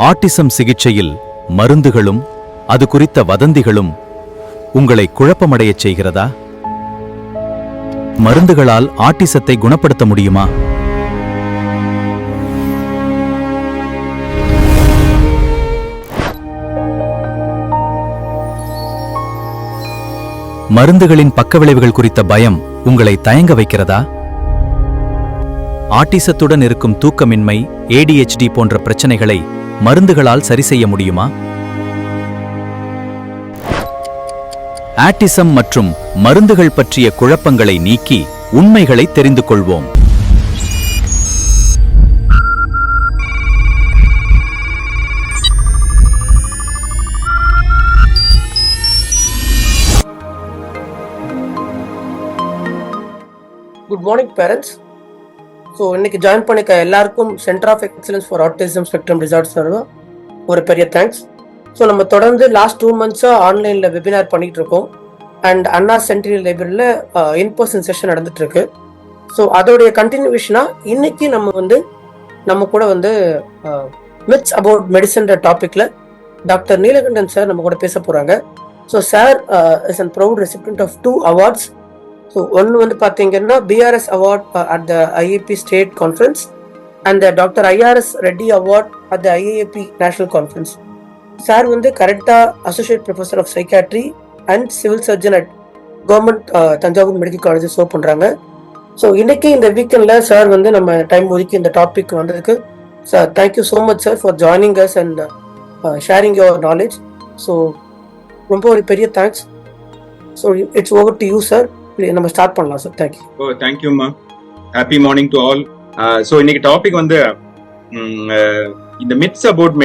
Autism சிகிச்சையில் மருந்துகளும் அது குறித்த வதந்திகளும் உங்களை குழப்பமடையச் செய்கிறதா? மருந்துகளால் ஆட்டிசத்தை குணப்படுத்த முடியுமா? மருந்துகளின் பக்கவிளைவுகள் குறித்த பயம் உங்களை தயங்க வைக்கிறதா? ஆட்டிசத்துடன் இருக்கும் தூக்கமின்மை, ADHD போன்ற பிரச்சனைகளை மருந்துகளால் சரி செய்ய முடியுமா? ஆட்டிசம் மற்றும் மருந்துகள் பற்றிய குழப்பங்களை நீக்கி உண்மைகளை தெரிந்து கொள்வோம். Good morning parents. ஸோ இன்னைக்கு ஜாயின் பண்ணிக்க எல்லாருக்கும் centre of excellence for autism spectrum disorder ஒரு பெரிய தேங்க்ஸ். ஸோ நம்ம தொடர்ந்து லாஸ்ட் 2 months-ஆக ஆன்லைனில் வெபினார் பண்ணிகிட்டு இருக்கோம். அண்ட் அண்ணா சென்ட்ரல் லைப்ரரியில் இன்பர்சன் செஷன் நடந்துட்டு இருக்கு. ஸோ அதோடைய கண்டினியூஷனாக இன்னைக்கு நம்ம கூட மித்ஸ் அபவுட் மெடிசன்ற டாப்பிக்கில் டாக்டர் நீலகண்டன் சார் நம்ம கூட பேச போகிறாங்க. So sir is and proud recipient of 2 awards. So ஒன்று பார்த்தீங்கன்னா BRS award at the IAP state conference and doctor IRS Reddy award at the IAP national conference. Sir கரெக்டாக associate professor of psychiatry and civil surgeon at government Thanjavur medical college serve பண்ணுறாங்க. So இன்னைக்கு இந்த வீக்கெண்டில் sir நம்ம time ஒதுக்கி இந்த topic வந்ததுக்கு sir thank you so much sir for joining us and sharing your knowledge. So ரொம்ப ஒரு பெரிய thanks. So it's over to you sir. நம்ம ஸ்டார்ட் பண்ணலாம் சார். தேங்க்யூ. ஓ தேங்க்யூம்மா. Happy morning to all. So இன்னைக்கு டாபிக் இந்த மித்ஸ் அபவுட்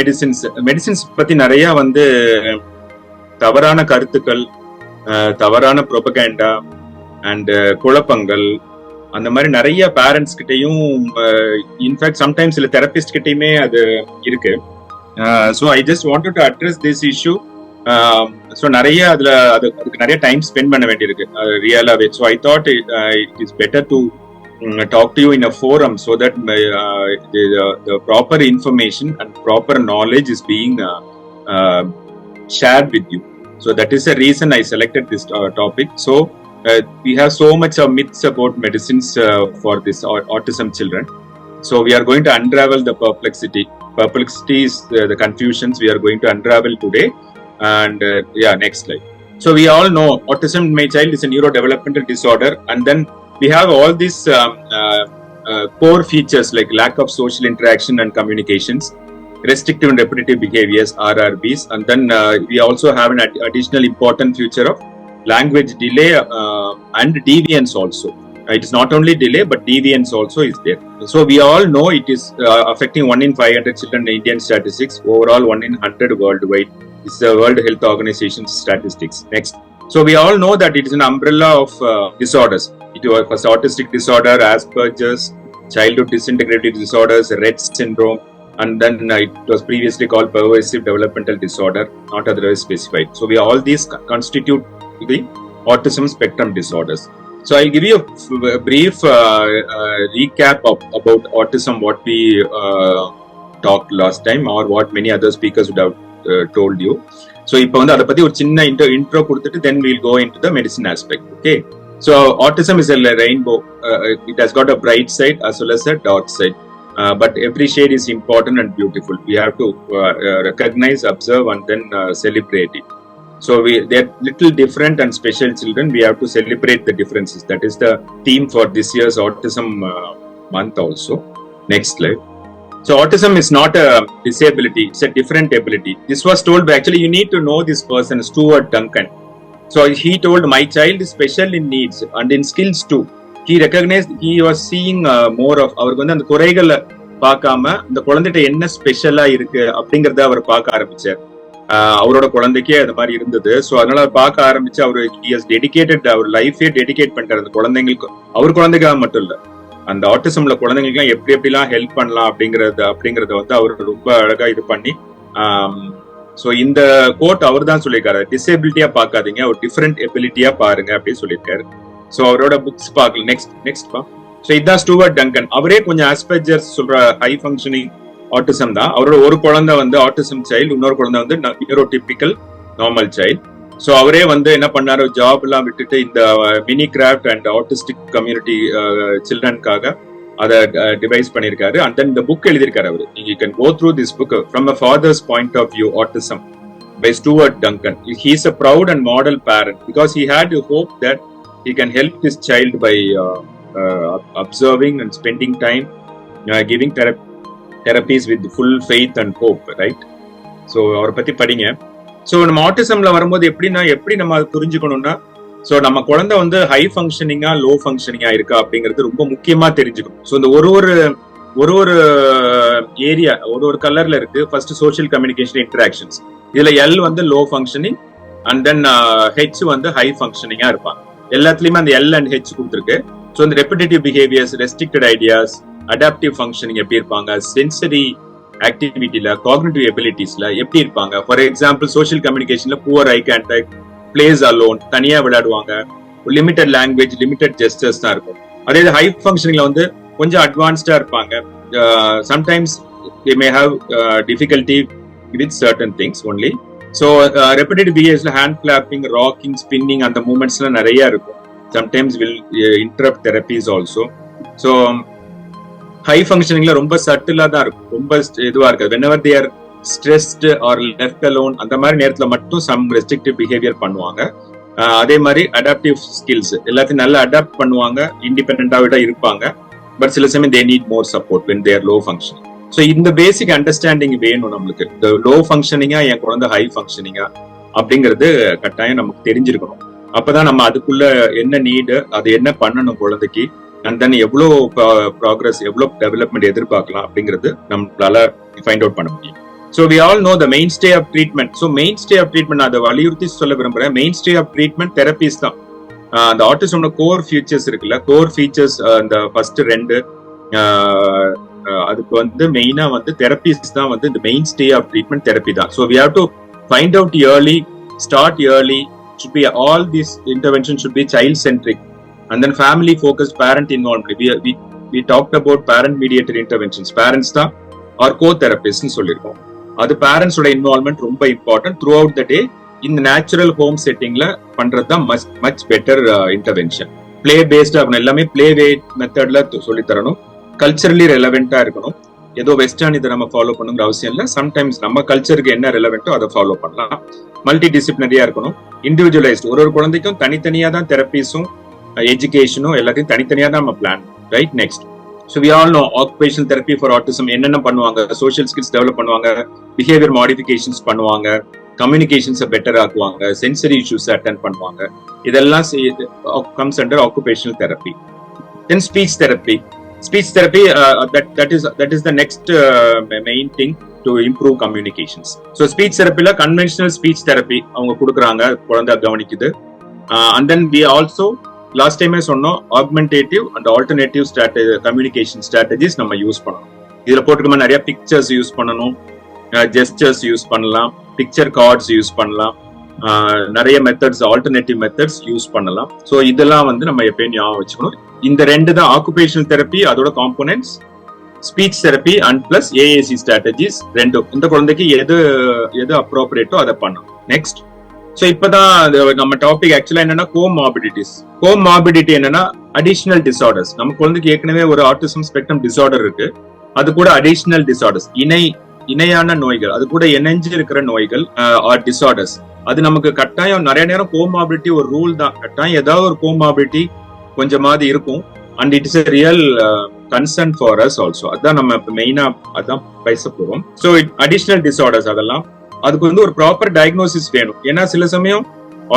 மெடிசின்ஸ் பத்தி நிறைய தவறான கருத்துக்கள், தவறான ப்ரோபகேண்டா அண்ட் குழப்பங்கள் அந்த மாதிரி நிறைய பேரண்ட்ஸ் கிட்டையும் இன்ஃபேக்ட் சம்டைம்ஸ் சில தெரபிஸ்ட் கிட்டையுமே அது இருக்கு. So I just wanted to address this issue. So நிறைய அதுக்கு நிறைய டைம் ஸ்பெண்ட் பண்ண வேண்டியிருக்கு ரியலாவே. So I thought it is better to talk to you in a forum so that the proper information and proper knowledge is being shared with you. So that is the reason I selected this topic. So we have so much of myths about medicines for this autism children. So we are going to unravel the perplexities, the confusions we are going to unravel today. And next slide. So we all know autism in my child is a neurodevelopmental disorder, and then we have all these core features like lack of social interaction and communications, restrictive and repetitive behaviors, RRBs, and then we also have an additional important feature of language delay and deviance also. It is not only delay but deviance also is there. So we all know it is affecting 1 in 500 children in Indian statistics, overall 1 in 100 worldwide. This is the World Health Organization statistics. Next. So we all know that it is an umbrella of disorders. It was autistic disorder, Asperger's, childhood disintegrative disorders, Rett syndrome, and then it was previously called pervasive developmental disorder, not otherwise specified. So all these constitute the autism spectrum disorders. So I'll give you a brief recap about autism, what we talked last time, or what many other speakers would have told you. So இப்போ அதை பத்தி ஒரு சின்ன intro கொடுத்துட்டு then we'll go into the medicine aspect. Okay. So autism is a rainbow. It has got a bright side as well as a dark side. But every shade is important and beautiful. We have to recognize, observe, and then celebrate it. So they are little different and special children. We have to celebrate the differences. That is the theme for this year's autism month also. Next slide. So autism is not a disability, it's a different ability. This was told by, actually you need to know this person, Stuart Duncan. So he told, my child is special in needs and in skills too. He recognized, he was seeing more of, அவருக்கு அந்த குறைகளை பார்க்காம இந்த குழந்தைகிட்ட என்ன ஸ்பெஷலா இருக்கு அப்படிங்கறத அவர் பார்க்க ஆரம்பிச்சார். அவரோட குழந்தைக்கே அது மாதிரி இருந்தது. ஸோ அதனால அவர் பார்க்க ஆரம்பிச்சு அவர் டெடிகேட்டட், அவர் லைஃபே டெடிகேட் பண்ணிட்டார் அந்த குழந்தைங்களுக்கு. அவர் குழந்தைக்காக மட்டும் இல்ல, அந்த ஆட்டிசம்ல குழந்தைங்களுக்கு எப்படிலாம் ஹெல்ப் பண்ணலாம் அப்படிங்கறத அவர் ரொம்ப அழகா இது பண்ணி. ஸோ இந்த கோட் அவர் தான் சொல்லியிருக்காரு, டிசேபிலிட்டியா பார்க்காதீங்க, ஒரு டிஃபரெண்ட் எபிலிட்டியா பாருங்க அப்படின்னு சொல்லியிருக்காரு. ஸோ அவரோட புக்ஸ் பார்க்கல. நெக்ஸ்ட் பா. ஸோ இதுதான் ஸ்டூவர்ட் டங்கன். அவரே கொஞ்சம் ஆஸ்பெர்ஜர்ஸ் சொல்ற ஹை ஃபங்க்ஷனிங் ஆட்டிசம் தான். அவரோட ஒரு குழந்தை வந்து ஆட்டிசம் சைல்டு, இன்னொரு குழந்தை வந்து நியூரோடிபிக்கல் நார்மல் சைல்டு. ஸோ அவரே வந்து என்ன பண்ணாரு, ஜாப் எல்லாம் விட்டுட்டு இந்த Minecraft and autistic community சில்ட்ரனுக்காக அதை டிவைஸ் பண்ணியிருக்காரு. அண்ட் தென் இந்த புக் எழுதியிருக்காரு அவரு. நீங்க can go through this book from a father's point of view, autism by Stuart Duncan. He is a proud and model parent because he had a hope that he can help his child by observing and spending time, giving therapies with full faith and hope, right? So அவரை பத்தி படிங்க. So நம்ம ஆட்டிசம்ல வரும்போது எப்படி நம்ம புரிஞ்சுக்கணும்னா, so நம்ம குழந்தை வந்து ஹை ஃபங்க்ஷனிங்கா லோ ஃபங்க்ஷனிங்கா இருக்கா அப்படிங்கிறது ரொம்ப முக்கியமா தெரிஞ்சுக்கணும். ஸோ இந்த ஒரு ஏரியா ஒரு கலர்ல இருக்கு. ஃபர்ஸ்ட் சோஷியல் கம்யூனிகேஷன் இன்டராக்ஷன்ஸ், இதுல எல் வந்து low functioning and then H வந்து ஹை ஃபங்க்ஷனிங்கா இருப்பாங்க. எல்லாத்துலயுமே அந்த எல் அண்ட் ஹெச் கொடுத்துருக்கு. ஸோ இந்த repetitive behaviours, restricted ideas, adaptive functioning எப்படி இருப்பாங்க, சென்சரி ஆக்டிவிட்டில, காக்னிட்டிவ் எபிலிட்டிஸ்ல எப்படி இருப்பாங்க. ஃபார் எக்ஸாம்பிள் சோஷியல் கம்யூனிகேஷன்ல poor eye contact, plays alone, தனியா விளையாடுவாங்க, லிமிடெட் லாங்குவேஜ், லிமிடெட் ஜெஸ்டர்ஸ் தான் இருக்கும். அதே ஹை ஃபங்க்ஷனிங்ல வந்து கொஞ்சம் அட்வான்ஸ்டா இருப்பாங்க. Sometimes they may have difficulty with certain things only. So repetitive behaviors, hand clapping, rocking, spinning and the movements la nariya irukum. Sometimes will interrupt therapies also. So high functioning la romba subtle ah da irukum, romba eduva irukadu. Whenever they are stressed or left alone அந்த மாதிரி நேரத்துல மட்டும் some restrictive behavior பண்ணுவாங்க. அதே மாதிரி adaptive skills எல்லாத்தையும் நல்லா adapt பண்ணுவாங்க, இண்டிபெண்டா இருப்பாங்க. பட் சில சமயம் they need more support when they are low functioning. So இந்த பேசிக் அண்டர்ஸ்டாண்டிங் வேணும் நம்மளுக்கு. இந்த லோ ஃபங்க்ஷனிங்கா என் குழந்தை ஹை ஃபங்க்ஷனிங்கா அப்படிங்கிறது கட்டாயம் நமக்கு தெரிஞ்சிருக்கணும். அப்பதான் நம்ம அதுக்குள்ள என்ன நீடு, அது என்ன பண்ணணும் குழந்தைக்கு, அண்ட் தென் எவ்வளோ ப்ராக்ரஸ், எவ்வளோ டெவலப்மெண்ட் எதிர்பார்க்கலாம் அப்படிங்கிறது நம்மளால ஃபைண்ட் அவுட் பண்ண முடியும். So we all know the mainstay of treatment. So mainstay of treatment அதை வலியுறுத்தி சொல்ல விரும்புறேன். Mainstay of treatment therapies தான். அந்த ஆட்டிசமோட கோர் ஃபீச்சர்ஸ் இருக்குல்ல, கோர் ஃபீச்சர்ஸ் அந்த ஃபர்ஸ்ட் 2 அதுக்கு வந்து மெயினா வந்து தெரபிஸ் தான் வந்து இந்த mainstay of treatment therapy தான். So we have to find out early, start early. should be all these interventions should be child centric and then family focused, parent involved. We talked about parent mediated interventions. Parents தான் or co-therapists னு சொல்லிருக்கோம். அது parents ஓட involvement ரொம்ப important. Through out the டே இந்த natural home செட்டிங்ல பண்றது தான் much better intervention. Play பேஸ்டா இருக்கணும், எல்லாமே பிளே வே மெத்தட்ல சொல்லி தரணும். கல்ச்சரலி ரெலவெண்டா இருக்கணும். ஏதோ வெஸ்டர்ன் இதை நம்ம ஃபாலோ பண்ணுங்கிற அவசியம் இல்லை. சம்டைம்ஸ் நம்ம கல்ச்சருக்கு என்ன ரெலவெண்டோ அதை ஃபாலோ பண்ணலாம். மல்டி டிசிப்ளினரியா இருக்கணும். இண்டிவிஜுவலைஸ்ட், ஒரு குழந்தைக்கும் தனித்தனியா தான் தெரப்பீஸும் எஜுகேஷனும் எல்லாத்தையும் தனித்தனியா தான் நம்ம plan. Right, next. So we all know occupational therapy for autism என்னென்ன பண்ணுவாங்க. சோஷியல் ஸ்கில்ஸ் டெவலப் பண்ணுவாங்க, பிஹேவியர் மாடிஃபிகேஷன்ஸ் பண்ணுவாங்க, கம்யூனிகேஷன்ஸை பெட்டர் ஆக்குவாங்க, சென்சரி இஷ்யூஸ் அட்டென்ட் பண்ணுவாங்க. இதெல்லாம் comes under occupational therapy. Then speech therapy. Speech therapy, that is the next main thing to improve communications. So speech therapy la conventional speech therapy avanga kudukranga, kulandha gavanikkudu. And then we also last time I sonno augmentative and alternative communication strategies நம்ம use பண்ணணும். இதுல போட்டுக்கமா நிறைய pictures use பண்ணணும், gestures use பண்ணலாம், picture cards use பண்ணலாம், நிறைய methods, alternative methods use பண்ணலாம். So இதெல்லாம் வந்து நம்ம எப்பயும் ஞாபகம் வச்சுக்கணும். இந்த 2 தான் ஆக்குபேஷனல் தெரப்பி, அதோட components, speech therapy and plus AAC strategies. 2 இந்த குழந்தைக்கு எது அப்ரோப்ரியேட்டோ அதை பண்ணணும். நெக்ஸ்ட். ஸோ இப்பதான் நம்ம டாபிக் ஆக்சுவலா என்னன்னா கோமார்பிடிட்டிஸ். கோமார்பிடிட்டி என்னன்னா அடிஷனல் டிசார்டர்ஸ். நம்ம குழந்தைக்கு ஏற்கனவே ஒரு ஆட்டிசம் ஸ்பெக்ட்ரம் டிசார்டர் இருக்கு, அது கூட அடிஷனல் டிசார்டர்ஸ், இணையான நோய்கள், அது கூட இணைஞ்சு இருக்கிற நோய்கள் ஆர் டிசார்டர்ஸ். அது நமக்கு கட்டாயம் நிறைய நேரம் கோமார்பிலிட்டி ஒரு ரூல் தான். கட்டாயம் ஏதாவது ஒரு கோமார்பிலிட்டி கொஞ்சமாவது இருக்கும். And it is a real concern for us also. அதான் நம்ம மெயினா அதான் பேச போறோம். ஸோ அடிஷனல் டிசார்டர்ஸ் அதெல்லாம் அதுக்கு வந்து ஒரு ப்ராப்பர் டயக்னோசிஸ் வேணும். ஏன்னா சில சமயம்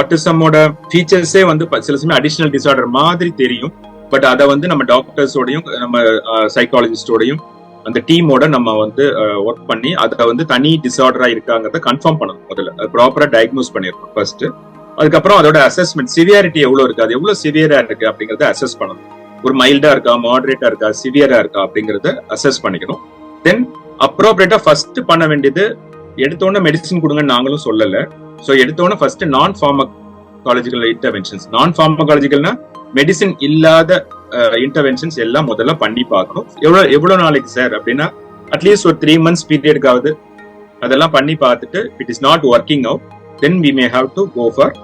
ஆட்டிசமோட ஃபீச்சர்ஸே வந்து சில சமயம் அடிஷனல் டிசார்டர் மாதிரி தெரியும். பட் அதை வந்து நம்ம டாக்டர்ஸோடையும் நம்ம சைக்காலஜிஸ்டோடையும் அந்த டீமோட நம்ம வந்து ஒர்க் பண்ணி அதை வந்து தனி டிசார்டரா இருக்காங்கிறத கன்ஃபார்ம் பண்ணணும். முதல்ல ப்ராப்பரா டயக்னோஸ் பண்ணிருக்கோம் ஃபர்ஸ்ட். அதுக்கப்புறம் அதோட அசஸ்மெண்ட், சிவியாரிட்டி எவ்வளவு இருக்கு, அது எவ்வளவு சிவியரா இருக்கு அப்படிங்கறத அசஸ் பண்ணணும். ஒரு மைல்டா இருக்கா, மாடரேட்டா இருக்கா, சிவியரா இருக்கா அப்படிங்கறத அசஸ் பண்ணிக்கணும். தென் அப்ரோப்ரியேட்டா ஃபர்ஸ்ட் பண்ண வேண்டியது, எடுத்தோன்னே மெடிசின் கொடுங்கன்னு நாங்களும் சொல்லல. ஸோ எடுத்தோன்னே ஃபர்ஸ்ட் நான் ஃபார்மகாலஜிக்கல் இன்டர்வென்ஷன்ஸ், நான் ஃபார்மகாலஜிக்கல்னா மெடிசின் இல்லாத இன்டர்வென்ஷன்ஸ் எல்லாம் முதல்ல பண்ணி பார்க்கணும். எவ்வளவு நாளைக்கு சார் அப்படின்னா அட்லீஸ்ட் ஒரு 3 months பீரியடுக்காவது அதெல்லாம் பண்ணி பார்த்துட்டு it is not working out, then we may have to go for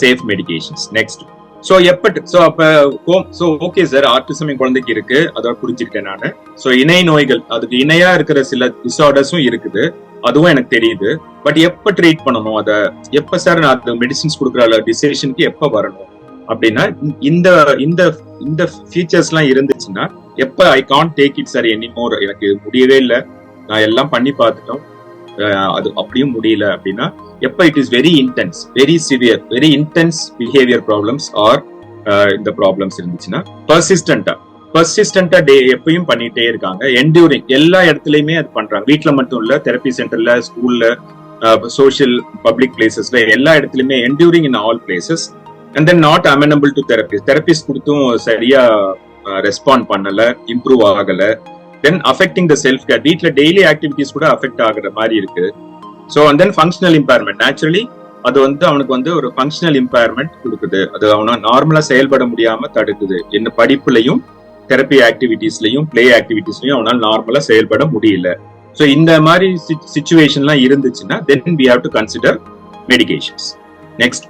safe medications. Next, so okay sir, autism என் குழந்தைக்கு இருக்கு, அதோட புரிஞ்சுக்கிட்டேன் நான். ஸோ இணை நோய்கள், அதுக்கு இணையா இருக்கிற சில டிசார்டர்ஸும் இருக்குது, அதுவும் எனக்கு தெரியுது. பட் எப்ப ட்ரீட் பண்ணணும், அதை எப்ப சார் நான் அந்த மெடிசின்ஸ் கொடுக்குற டிசிஷனுக்கு எப்ப வரணும் அப்படின்னா, இந்த இந்த இந்த ஃபீச்சர்ஸ் எல்லாம் இருந்துச்சுன்னா எப்ப I can't take it sir anymore, எனக்கு முடியவே இல்லை, நான் எல்லாம் பண்ணி பார்த்துட்டோம், அது அப்படியும் முடியல அப்படின்னா, எப்ப it is very intense, very severe, very intense behaviour problems or இந்த ப்ராப்ளம்ஸ் இருந்துச்சுன்னா பர்சிஸ்டன்டா எப்பயும் பண்ணிட்டே இருக்காங்க, என்டியூரிங், எல்லா இடத்துலயுமே அது பண்றாங்க. வீட்டுல மட்டும் இல்ல, தெரப்பி சென்டர்ல, ஸ்கூல்ல, சோஷியல் பப்ளிக் பிளேசஸ்ல, எல்லா இடத்துலயுமே enduring in all places. And then not amenable to therapist கொடுத்தும் சரியா ரெஸ்பாண்ட் பண்ணல, இம்ப்ரூவ் ஆகல. Then affecting the self care, வீட்ல டெய்லி ஆக்டிவிட்டிஸ் கூட அஃபெக்ட் ஆகுற மாதிரி இருக்கு. So and then functional impairment, naturally அது அவனுக்கு ஒரு ஃபங்க்ஷனல் இம்பேர்மெண்ட் கொடுக்குது, அது அவனை நார்மலா செயல்பட முடியாம தடுக்குது. என்ன படிப்புலையும் தெரப்பி ஆக்டிவிட்டிஸ்லயும் பிளே ஆக்டிவிட்டிஸ்லயும் அவனால் நார்மலா செயல்பட முடியல. ஸோ இந்த மாதிரி சிச்சுவேஷன்லாம் இருந்துச்சுன்னா then we have to consider medications. Next,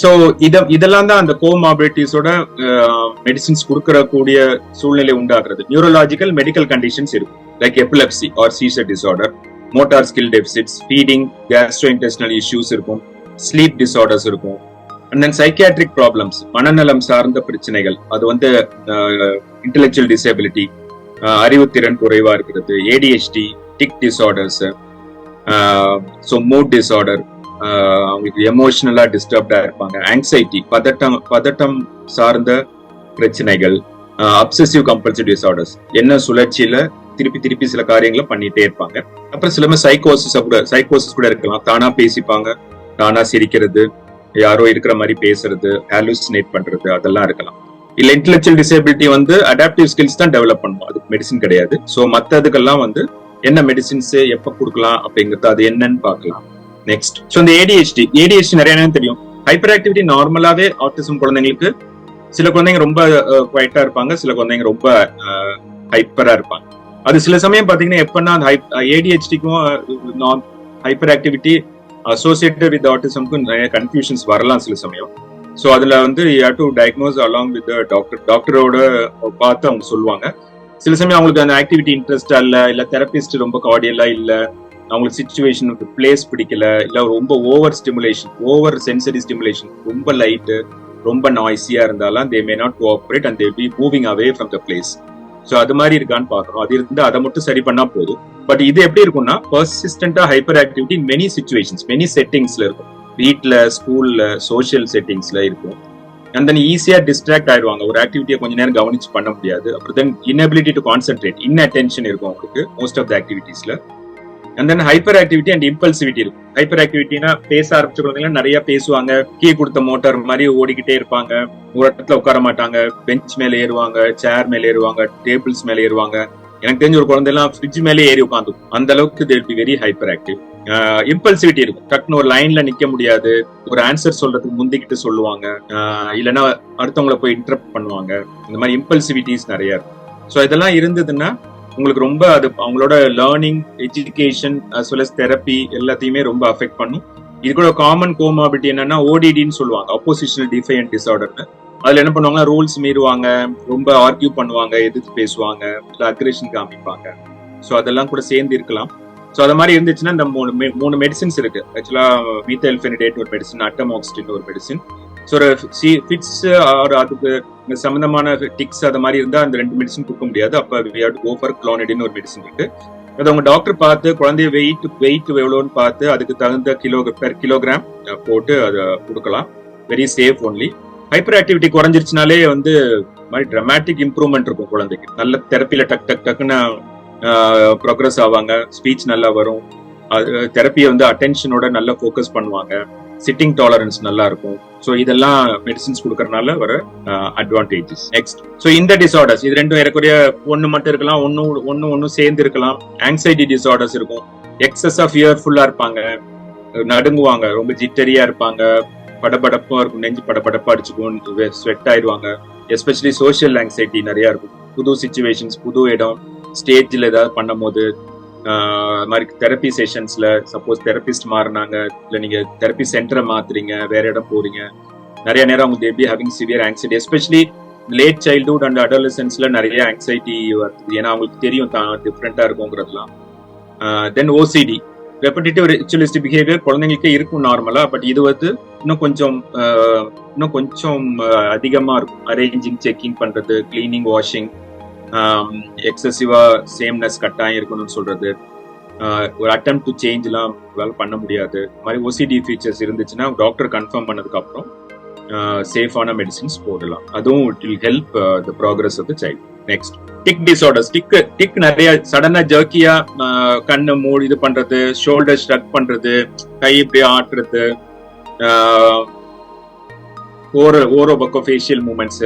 so இதெல்லாம் தான் அந்த கோமார்பிடிட்டிஸோட மெடிசின்ஸ் கொடுக்கறக்கூடிய சூழ்நிலை உண்டாக்குறது. நியூரலாஜிக்கல் மெடிக்கல் கண்டிஷன்ஸ் இருக்கும், like epilepsy or seizure disorder, motor skill deficits, feeding, gastrointestinal issues இருக்கும், ஸ்லீப் டிசார்டர்ஸ் இருக்கும். அண்ட் தென் சைக்கியாட்ரிக் ப்ராப்ளம்ஸ், மனநலம் சார்ந்த பிரச்சனைகள், அது இன்டெலெக்சுவல் டிசேபிலிட்டி, அறிவுத்திறன் குறைவா இருக்கிறது, ADHD, tic disorders, so mood disorder, அவங்களுக்கு எமோஷனலா டிஸ்டர்ப்டா இருப்பாங்க, ஆங்ஸைட்டி, பதட்டம் சார்ந்த பிரச்சனைகள், அப்சசிவ் கம்பல்சிவ் டிசார்டர்ஸ், என்ன சுழற்சியில திருப்பி சில காரியங்களை பண்ணிட்டே இருப்பாங்க. அப்புறம் சில சைக்கோசிஸ் கூட இருக்கலாம், தானா பேசிப்பாங்க, தானா சிரிக்கிறது, யாரோ இருக்கிற மாதிரி பேசுறது, ஹாலுசினேட் பண்றது, அதெல்லாம் இருக்கலாம். இல்ல இன்டெலெக்சுவல் டிசேபிலிட்டி அடாப்டிவ் ஸ்கில்ஸ் தான் டெவலப் பண்ணணும், அதுக்கு மெடிசின் கிடையாது. ஸோ மற்றதுக்கெல்லாம் என்ன மெடிசின்ஸ் எப்ப கொடுக்கலாம் அப்படிங்கிறது அது என்னன்னு பார்க்கலாம். நெக்ஸ்ட், ஸோ இந்த ஏடிஹெச்டி நிறைய என்ன தெரியும். ஹைப்பர் ஆக்டிவிட்டி நார்மலாவே ஆட்டிசம் குழந்தைங்களுக்கு, சில குழந்தைங்க ரொம்ப குவைட்டா இருப்பாங்க, சில குழந்தைங்க ரொம்ப ஹைப்பரா இருப்பாங்க. அது சில சமயம் பாத்தீங்கன்னா எப்பன்னா ஏடிஹெச்டிக்கும் ஹைப்பர் ஆக்டிவிட்டி அசோசியேட்டட் வித் ஆட்டிசம்க்கும் நிறைய கன்ஃபியூஷன்ஸ் வரலாம் சில சமயம். ஸோ அதுல you have to diagnose along with டாக்டரோட பார்த்து அவங்க சொல்லுவாங்க. சில சமயம் அவங்களுக்கு அந்த ஆக்டிவிட்டி இன்ட்ரெஸ்டா இல்ல தெரபிஸ்ட் ரொம்ப கார்டியலா இல்ல, அவங்களுக்கு சிச்சுவேஷன் பிளேஸ் பிடிக்கல, இல்ல ரொம்ப ஓவர் சென்சரி ஸ்டிமுலேஷன், ரொம்ப லைட்டு, ரொம்ப நாய்ஸியா இருந்தாலும் they may not cooperate and they will be moving away from the place. So அது மாதிரி இருக்கான்னு பாக்குறோம். அது இருந்தா அதை மட்டும் சரி பண்ணா போதும். பட் இது எப்படி இருக்கும்னா, பர்சிஸ்டன்டா hyperactivity many situations, many செட்டிங்ஸ்ல இருக்கும், வீட்ல, ஸ்கூல்ல, சோஷியல் செட்டிங்ஸ்ல இருக்கும். அண்ட் தென் ஈஸியா டிஸ்ட்ராக்ட் ஆயிடுவாங்க, ஒரு ஆக்டிவிட்டியை கொஞ்ச நேரம் கவனிச்சு பண்ண முடியாது. அப்புறம் then inability to concentrate, inattention இருக்கும் அவங்களுக்கு மோஸ்ட் ஆஃப் த ஆக்டிவிட்டிஸ்ல. And then hyperactivity and impulsivity இருக்கும். ஹைப்பர் ஆக்டிவிட்டினா பேச ஆரம்பிச்ச குழந்தைங்க நிறைய பேசுவாங்க, கீ கொடுத்த மோட்டார் மாதிரி ஓடிக்கிட்டே இருப்பாங்க, ஒரு இடத்துல உட்கார மாட்டாங்க, பெஞ்ச் மேல ஏறுவாங்க, சேர் மேல ஏறுவாங்க, டேபிள்ஸ் மேல ஏறுவாங்க. எனக்கு தெரிஞ்ச ஒரு குழந்தை எல்லாம் ஃப்ரிட்ஜ் மேலே ஏறி உட்காந்து, அந்த அளவுக்கு தே will be very hyper active. Impulsivity இருக்கும், டக்குன்னு ஒரு லைன்ல நிக்க முடியாது, ஒரு ஆன்சர் சொல்றதுக்கு முந்திக்கிட்டு சொல்லுவாங்க, இல்லைன்னா அடுத்தவங்களை போய் இன்டரப்ட் பண்ணுவாங்க. இந்த மாதிரி இம்பல்சிவிட்டிஸ் நிறைய இருக்கும். ஸோ இதெல்லாம் இருந்ததுன்னா உங்களுக்கு ரொம்ப அது அவங்களோட learning, education as well as therapy எல்லாத்தையுமே ரொம்ப அஃபெக்ட் பண்ணும். இது கூட காமன் கோமார்பிட்டி என்னன்னா ஓடிடின்னு சொல்லுவாங்க, அப்போசிஷனல் டிஃபையன்ட் டிசார்டர்னு. அதுல என்ன பண்ணுவாங்க, ரூல்ஸ் மீறுவாங்க, ரொம்ப ஆர்கியூ பண்ணுவாங்க, எதிர்த்து பேசுவாங்க, இல்ல அக்ரெஷன் காமிப்பாங்க. ஸோ அதெல்லாம் கூட சேர்ந்து இருக்கலாம். ஸோ அது மாதிரி இருந்துச்சுன்னா இந்த மூணு மெடிசின்ஸ் இருக்கு. ஆக்சுவலா மீத்தல்ஃபெனிடேட் ஒரு மெடிசின், அட்டமோக்சின் ஒரு மெடிசின். ஸோ ஒரு ஃபிட்ஸ் அதுக்கு சம்பந்தமான டிக்ஸ் அது மாதிரி இருந்தா அந்த 2 மெடிசன் கொடுக்க முடியாது. அப்ப we have to go for clonidine ஒரு மெடிசன் இருக்கு. அது அவங்க டாக்டர் பார்த்து குழந்தைய வெயிட் எவ்வளோன்னு பார்த்து அதுக்கு தகுந்த கிலோகிராம் போட்டு அதை கொடுக்கலாம். Very safe only. Hyperactivity குறைஞ்சிருச்சுனாலே மாதிரி டிராமாட்டிக் இம்ப்ரூவ்மெண்ட் இருக்கும் குழந்தைக்கு. நல்ல தெரப்பில டக்குன்னு ப்ரோக்ரஸ் ஆவாங்க, ஸ்பீச் நல்லா வரும், தெரப்பியை அட்டென்ஷனோட நல்லா ஃபோக்கஸ் பண்ணுவாங்க, சிட்டிங் டாலரன்ஸ் நல்லா இருக்கும். ஸோ இதெல்லாம் மெடிசின்ஸ் கொடுக்கறதுனால வர அட்வான்டேஜஸ். நெக்ஸ்ட், ஸோ இந்த டிசார்டர்ஸ் இது ரெண்டும் ஏறக்குறைய ஒன்று மட்டும் இருக்கலாம், ஒன்னு சேர்ந்து இருக்கலாம். ஆங்ஸைட்டி டிசார்டர்ஸ் இருக்கும், எக்ஸஸா ஃபியர்ஃபுல்லா இருப்பாங்க, நடுங்குவாங்க, ரொம்ப ஜிட்டரியா இருப்பாங்க, படபடப்பா இருக்கும், நெஞ்சு படபடப்பா அடிச்சுக்கும், ஸ்வெட் ஆயிடுவாங்க. எஸ்பெஷலி சோஷியல் ஆங்ஸைட்டி நிறைய இருக்கும், புது சிச்சுவேஷன்ஸ், புது இடம், ஸ்டேஜில் ஏதாவது பண்ணும் போது மாதிரி தெரப்பி செஷன்ஸ்ல சப்போஸ் தெரபிஸ்ட் மாறினாங்க, இல்லை நீங்க தெரப்பி சென்டரை மாத்துறீங்க, வேற இடம் போறீங்க, நிறைய நேரம் அவங்க they be having severe anxiety, especially late childhood and அடோலசன்ஸ்ல நிறைய ஆங்ஸைட்டி வருது. ஏன்னா அவங்களுக்கு தெரியும் தான் டிஃப்ரெண்டா இருக்குங்கிறதுலாம். Then OCD, repetitive ritualistic behaviour குழந்தைங்களுக்கே இருக்கும் நார்மலா, பட் இது வந்து இன்னும் கொஞ்சம் அதிகமா இருக்கும். அரேஞ்சிங், செக்கிங் பண்றது, கிளீனிங், வாஷிங், எக்ஸசிவா சேம்னஸ் கட்டாயம் இருக்கணும்னு சொல்றது, ஒரு அட்டம் டு சேஞ்ச்லாம் பண்ண முடியாது. மாதிரி ஓசிடி ஃபீச்சர்ஸ் இருந்துச்சுன்னா டாக்டர் கன்ஃபார்ம் பண்ணதுக்கு அப்புறம் சேஃபான மெடிசின்ஸ் போடலாம். அதுவும் it will help the progress of the child. Next, tic disorders. Tic நிறைய சடனா ஜர்க்கியா கண்ணு மூடி இது பண்றது, ஷோல்டர் ஸ்ட்ரக் பண்றது, கை இப்படி ஆட்டுறது, ஓரோ பக்கம் ஃபேஷியல் மூமெண்ட்ஸ்,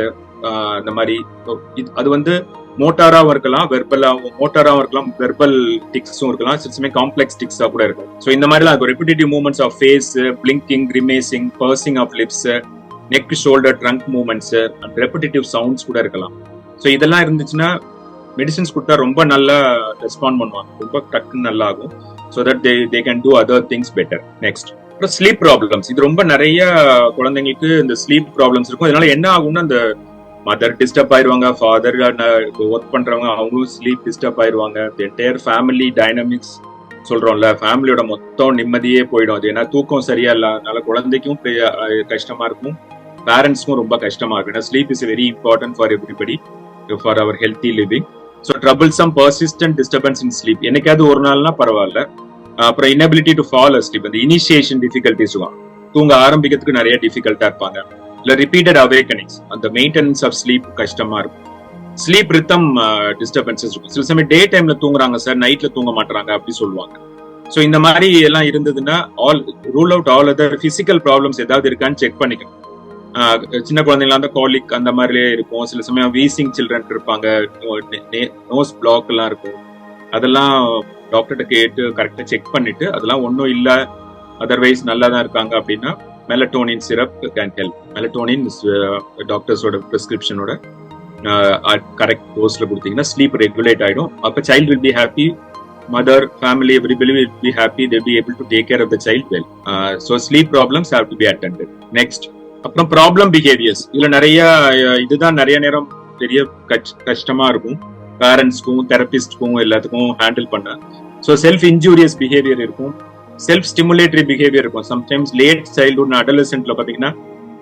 இந்த மாதிரி. அது வந்து மோட்டாராவும் இருக்கலாம், வெர்பல் டிக்ஸும் இருக்கலாம், சில காம்ப்ளெக்ஸ் டிக்ஸா கூட இருக்கும். ஸோ இந்த மாதிரிலாம் repetitive movements of face, blinking, grimacing, pursing of lips, neck, shoulder, trunk movements and repetitive sounds கூட இருக்கலாம். ஸோ இதெல்லாம் இருந்துச்சுன்னா மெடிசின்ஸ் கொடுத்தா ரொம்ப நல்லா ரெஸ்பாண்ட் பண்ணுவாங்க, ரொம்ப டக்குன்னு நல்லா ஆகும். So that they can do other things better. Next, அப்புறம் ஸ்லீப் ப்ராப்ளம்ஸ். இது ரொம்ப நிறைய குழந்தைங்களுக்கு இந்த ஸ்லீப் ப்ராப்ளம்ஸ் இருக்கும். இதனால என்ன ஆகும்னா, அந்த மதர் டிஸ்டர்ப் ஆயிருவாங்க, ஃபாதர் ஒர்க் பண்றவங்க அவங்களும் ஸ்லீப் டிஸ்டர்ப் ஆயிருவாங்க. என்டையர் ஃபேமிலி டைனமிக்ஸ் சொல்றோம்ல, ஃபேமிலியோட மொத்தம் நிம்மதியே போயிடும். அது ஏன்னா தூக்கம் சரியா இல்ல, அதனால குழந்தைக்கும் கஷ்டமா இருக்கும், பேரண்ட்ஸ்க்கும் ரொம்ப கஷ்டமா இருக்கும். ஏன்னா sleep is very important for everybody, for our healthy living. So troublesome persistent disturbance in sleep, என்னைக்காவது ஒரு நாள்னா பரவாயில்ல. அப்புறம் இனபிலிட்டி டு ஃபால் அஸ்லீப், அந்த இனிஷியேஷன் டிஃபிகல்டிஸ், தூங்க ஆரம்பிக்கிறதுக்கு நிறைய டிஃபிகல்ட்டா இருப்பாங்க. இல்ல ரிப்பீட்டட் அவேக்கனிங்ஸ், அந்த மெயின்டெனன்ஸ் ஆஃப் ஸ்லீப் கஷ்டமா இருக்கும். ஸ்லீப் ரித்தம் டிஸ்டர்பன்சஸ் இருக்கும். சில சமயம் டே டைம்ல தூங்குறாங்க சார், நைட்ல தூங்க மாட்டாங்க அப்படி சொல்லுவாங்க. ஸோ இந்த மாதிரி எல்லாம் இருந்ததுன்னா rule out all other physical problems ஏதாவது இருக்கான்னு செக் பண்ணிக்கணும். சின்ன குழந்தைங்களா அந்த காலிக் அந்த மாதிரியே இருக்கும். சில சமயம் வீசிங் சில்ட்ரன் இருப்பாங்க, நோஸ் பிளாக் எல்லாம் இருக்கும். அதெல்லாம் டாக்டர்கிட்ட கேட்டு கரெக்டா செக் பண்ணிட்டு அதெல்லாம் ஒன்றும் இல்லை, அதர்வைஸ் நல்லா தான் இருக்காங்க அப்படின்னா melatonin syrup can help. Melatonin டாக்டர்ஸோட பிரிஸ்கிரிப்ஷனோட கரெக்ட் டோஸ்ல கொடுத்தீங்கன்னா ஸ்லீப் ரெகுலேட் ஆயிடும். அப்ப child will be happy, mother, family, everybody will be happy, they'll be able to take care of the child well. So sleep problems have to be attended. Next, அப்புறம் problem behaviours. இதுல இதுதான் நிறைய நேரம் பெரிய கஷ்டமா இருக்கும் பேரண்ட்ஸ்க்கும் தெரபிஸ்ட்க்கும் எல்லாத்துக்கும் ஹேண்டில் பண்ண. ஸோ செல்ஃப் இன்ஜூரியஸ் பிஹேவியர் இருக்கும், செல்ஃப் ஸ்டிமுலேட்டரி பிஹேவியர் இருக்கும். சம்டைம்ஸ் லேட் சைல்ட்ஹுட் அடலசென்ட்ல பாத்தீங்கன்னா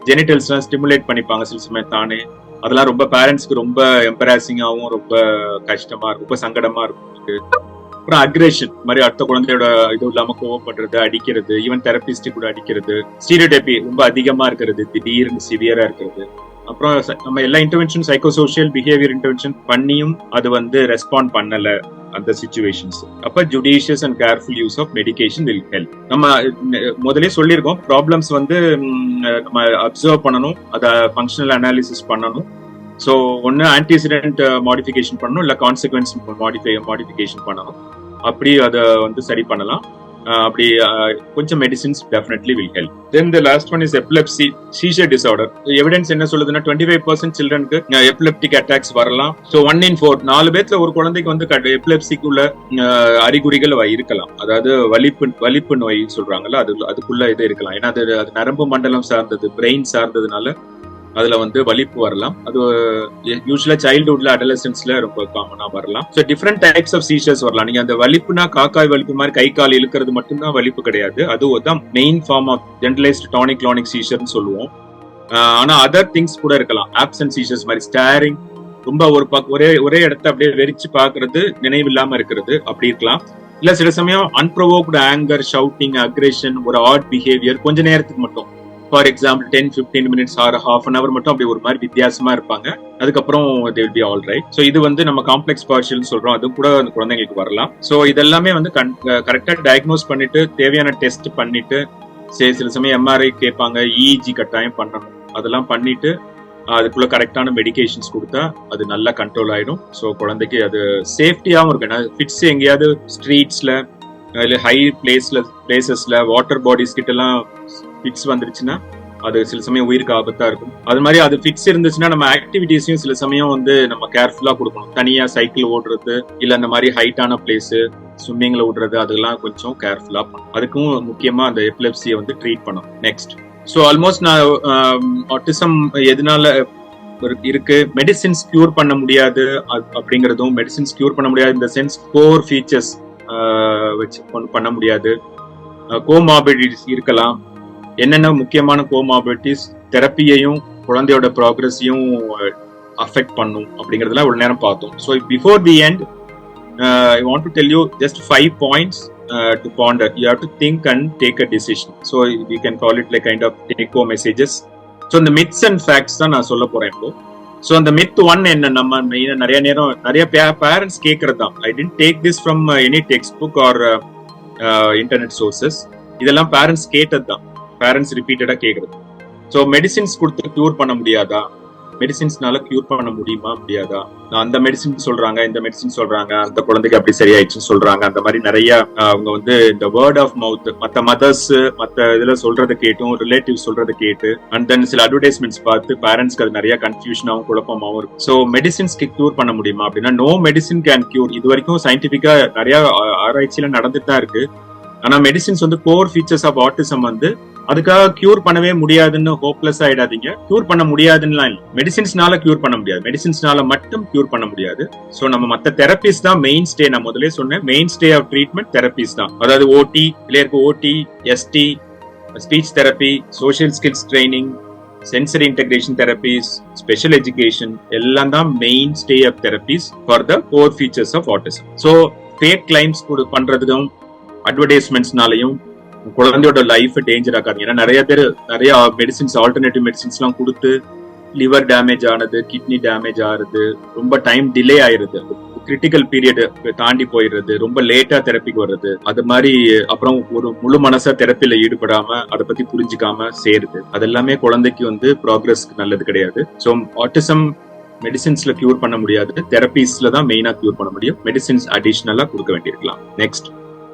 ஜெனிட்டல்ஸ்லாம் ஸ்டிமுலேட் பண்ணிப்பாங்க சில சமயம் தானே. அதெல்லாம் ரொம்ப பேரண்ட்ஸ்க்கு ரொம்ப எம்பராசிங்காகவும் ரொம்ப கஷ்டமா இருக்கும், ரொம்ப சங்கடமா இருக்கும். அப்புறம் அக்ரேஷன் மாதிரி அடுத்த குழந்தையோட இது இல்லாம கோவப்படுறது, அடிக்கிறது, ஈவன் தெரபிஸ்ட் கூட அடிக்கிறது, ஸ்டீரியோடைபி ரொம்ப அதிகமா இருக்கிறது, திடீர்னு சிவியரா இருக்கிறது. அப்புறம் நம்ம எல்லா இன்டர்வென்ஷன் சைக்கோசோஷியல் பிஹேவியர் இன்டர்வென்ஷன் பண்ணியும் அது ரெஸ்பாண்ட் பண்ணல அந்த சிச்சுவேஷன்ஸ். அப்ப judicious and careful use of medication will help. நம்ம முதலே சொல்லியிருக்கோம், ப்ராப்ளம்ஸ் நம்ம அப்சர்வ் பண்ணணும், அதை ஃபங்க்ஷனல் அனாலிசிஸ் பண்ணணும். ஸோ ஒன்னு ஆன்டிசிடென்ட் மாடிஃபிகேஷன் பண்ணணும், இல்ல கான்சிக்வன்ஸ் மாடிஃபிகேஷன் பண்ணணும். அப்படி அதை சரி பண்ணலாம். அப்படி கொஞ்சம் medicines definitely will help. Then the last one is epilepsy, seizure disorder. Evidence என்ன சொல்லுதுன்னா 25% சில்ட்ரனுக்கு எபிலெப்டிக் அட்டாக்ஸ் வரலாம். ஸோ 1 in 4, 4 பேர்ல ஒரு குழந்தைக்கு எபிலெப்சிக்குள்ள அறிகுறிகள் இருக்கலாம். அதாவது வலிப்பு நோய் சொல்றாங்கல்ல, அதுக்குள்ள இது இருக்கலாம். ஏன்னா அது நரம்பு மண்டலம் சார்ந்தது, பிரெயின் சார்ந்ததுனால அதுல வலிப்பு வரலாம். அது யூஸ்வலா சைல்ட்ஹுட்ல அடலசன்ஸ்ல ரொம்ப காமனா வரலாம். So different types of seizures வரலாம். நீங்க அந்த வலிப்புனா காக்காய் வலிப்பு மாதிரி கை கால் இழுக்கிறது மட்டும்தான் வலிப்பு கிடையாது, அதுதான் main form of generalised tonic clonic சீஷர்னு சொல்லுவோம். ஆனா அதர் திங்ஸ் கூட இருக்கலாம். ஆப்சன்ட் சீஷர்ஸ் மாதிரி ஸ்டாரிங், ரொம்ப ஒரே இடத்த அப்படியே வெறிச்சு பாக்குறது, நினைவு இல்லாம இருக்கிறது, அப்படி இருக்கலாம். இல்ல சில சமயம் அன்ப்ரொவோக்டு ஆங்கர், ஷவுட்டிங், அக்ரெஷன், ஒரு ஆட் பிஹேவியர் கொஞ்ச நேரத்துக்கு மட்டும், for example 10-15 minutes or half an hour மட்டும் அப்படி ஒரு மாதிரி வித்தியாசமா இருப்பாங்க. அதுக்கப்புறம் they will be all right. So இது நம்ம காம்ப்ளெக்ஸ் பார்ஷியல் சொல்றோம், அது கூட அந்த குழந்தைங்களுக்கு வரலாம். ஸோ இதெல்லாமே கரெக்டா டயக்னோஸ் பண்ணிட்டு தேவையான டெஸ்ட் பண்ணிட்டு, சில சமயம் எம்ஆர்ஐ கேட்பாங்க, இஇஜி கட்டாயம் பண்ணணும். அதெல்லாம் பண்ணிட்டு அதுக்குள்ள கரெக்டான மெடிகேஷன்ஸ் கொடுத்தா அது நல்லா கண்ட்ரோல் ஆயிடும். ஸோ குழந்தைக்கு அது சேஃப்டியாகவும் இருக்கு. ஃபிட்ஸ் எங்கேயாவது ஸ்ட்ரீட்ஸ்ல இல்லை ஹை பிளேசஸ்ல வாட்டர் பாடிஸ் கிட்ட எல்லாம் ஃபிட்ஸ் வந்துருச்சுன்னா அது சில சமயம் உயிருக்கு ஆபத்தா இருக்கும். அது மாதிரி அது ஃபிக்ஸ் இருந்துச்சுன்னா நம்ம ஆக்டிவிட்டிஸையும் சில சமயம் வந்து நம்ம கேர்ஃபுல்லா கொடுக்கணும். தனியா சைக்கிள் ஓடுறது இல்ல அந்த மாதிரி ஹைட்டான பிளேஸ் ஸ்விம்மிங்ல விடுறது அதெல்லாம் கொஞ்சம் கேர்ஃபுல்லா பண்ணணும். அதுக்கும் முக்கியமா அந்த எபிலெப்சியை வந்து ட்ரீட் பண்ணணும். நெக்ஸ்ட், ஸோ ஆல்மோஸ்ட் நான் ஆட்டிசம் எதனால இருக்கு, மெடிசின்ஸ் கியூர் பண்ண முடியாது அப்படிங்கறதும், மெடிசின்ஸ் கியூர் பண்ண முடியாது இந்த சென்ஸ் கோர் ஃபீச்சர்ஸ் வச்சு பண்ண முடியாது, கோமார்பிடிட்டிஸ் இருக்கலாம், என்னென்ன முக்கியமான கோமார்பிடிட்டிஸ் தெரப்பியையும் குழந்தையோட ப்ராக்ரஸையும் அஃபெக்ட் பண்ணும் அப்படிங்கறதுலாம் ஒரு நேரம் பார்த்தோம். So before the end I want to tell you just 5 points to ponder. You have to think and take a decision. So we can call it like kind of take home messages. So the myths and facts தான் நான் சொல்ல போறேன் இப்போ. So அந்த myth 1 என்ன, நம்ம மெயினா நிறைய பேரண்ட்ஸ் கேட்கறது தான். I didn't take this from any textbook or internet sources. இதெல்லாம் பேரண்ட்ஸ் கேட்டது தான், பேரண்ட்ஸ் ரிப்பீட்டடா கேட்கறது. ஸோ மெடிசின்ஸ் கொடுத்து கியூர் பண்ண முடியாதா, மெடிசின்ஸ்னால கியூர் பண்ண முடியாதா, அந்த மெடிசின் சொல்றாங்க இந்த மெடிசின் சொல்றாங்க அந்த குழந்தைக்கு அப்படி சரியாயிடுச்சுன்னு சொல்றாங்க. அந்த மாதிரி நிறைய அவங்க வந்து இந்த வேர்ட் ஆஃப் மவுத் மத்த மதர்ஸ் மத்த இதுல சொல்றதை கேட்டும் ரிலேட்டிவ் சொல்றதை கேட்டு அண்ட் தென் சில அட்வர்டைஸ்மெண்ட்ஸ் பார்த்து பேரண்ட்ஸ்க்கு அது நிறைய கன்ஃபியூஷனாகவும் குழப்பமாகவும் இருக்கும். ஸோ மெடிசின்ஸ்க்கு கியூர் பண்ண முடியுமா அப்படின்னா நோ மெடிசின் கேன் கியூர். இது வரைக்கும் சயின்டிபிக்கா நிறைய ஆராய்ச்சியில நடந்துட்டு தான் இருக்கு. ஆனா மெடிசின்ஸ் வந்து கோர் ஃபீச்சர்ஸ் ஆஃப் ஆட்டிசம் வந்து அதுக்காக கியூர் பண்ணவே முடியாதுன்னு ஹோப்லெஸ் ஆயிடாதீங்க. கியூர் பண்ண முடியாதுன்னா இல்லை, மெடிசின்ஸ்னால கியூர் பண்ண முடியாது, மெடிசின்ஸ்னால மட்டும் கியூர் பண்ண முடியாது. ஸோ நம்ம மற்ற தெரப்பிஸ் தான் மெயின் ஸ்டே. நான் முதலே சொன்னேன் mainstay of treatment therapies தான். அதாவது ஓடி பிள்ளையருக்கு OT, ST, speech therapy, social skills training, sensory integration therapies, special education எல்லாம் தான் mainstay of therapies for the core features of autism. So fake claims பண்றதுக்கும் அட்வர்டைஸ்மெண்ட்ஸ்னாலையும் குழந்தையோட life danger ஆகாது. ஏன்னா நிறைய பேர் நிறைய மெடிசின்ஸ் ஆல்டர்னேட்டிவ் மெடிசின்ஸ் எல்லாம் கொடுத்து லிவர் டேமேஜ் ஆனது, கிட்னி டேமேஜ் ஆகுது, ரொம்ப டைம் டிலே ஆயிருது, கிரிட்டிக்கல் பீரியட் தாண்டி போயிடுறது, ரொம்ப லேட்டா தெரப்பிக்கு வர்றது, அது மாதிரி அப்புறம் ஒரு முழு மனசா தெரப்பில ஈடுபடாம அதை பத்தி புரிஞ்சுக்காம சேருது. அது எல்லாமே குழந்தைக்கு வந்து ப்ராக்ரஸ்க்கு நல்லது கிடையாது. ஸோ ஆட்டிசம் மெடிசின்ஸ்ல கியூர் பண்ண முடியாது, தெரப்பிஸ்ல தான் மெயினா கியூர் பண்ண முடியும். மெடிசின்ஸ் அடிஷனலா கொடுக்க வேண்டியிருக்கலாம். நெக்ஸ்ட்,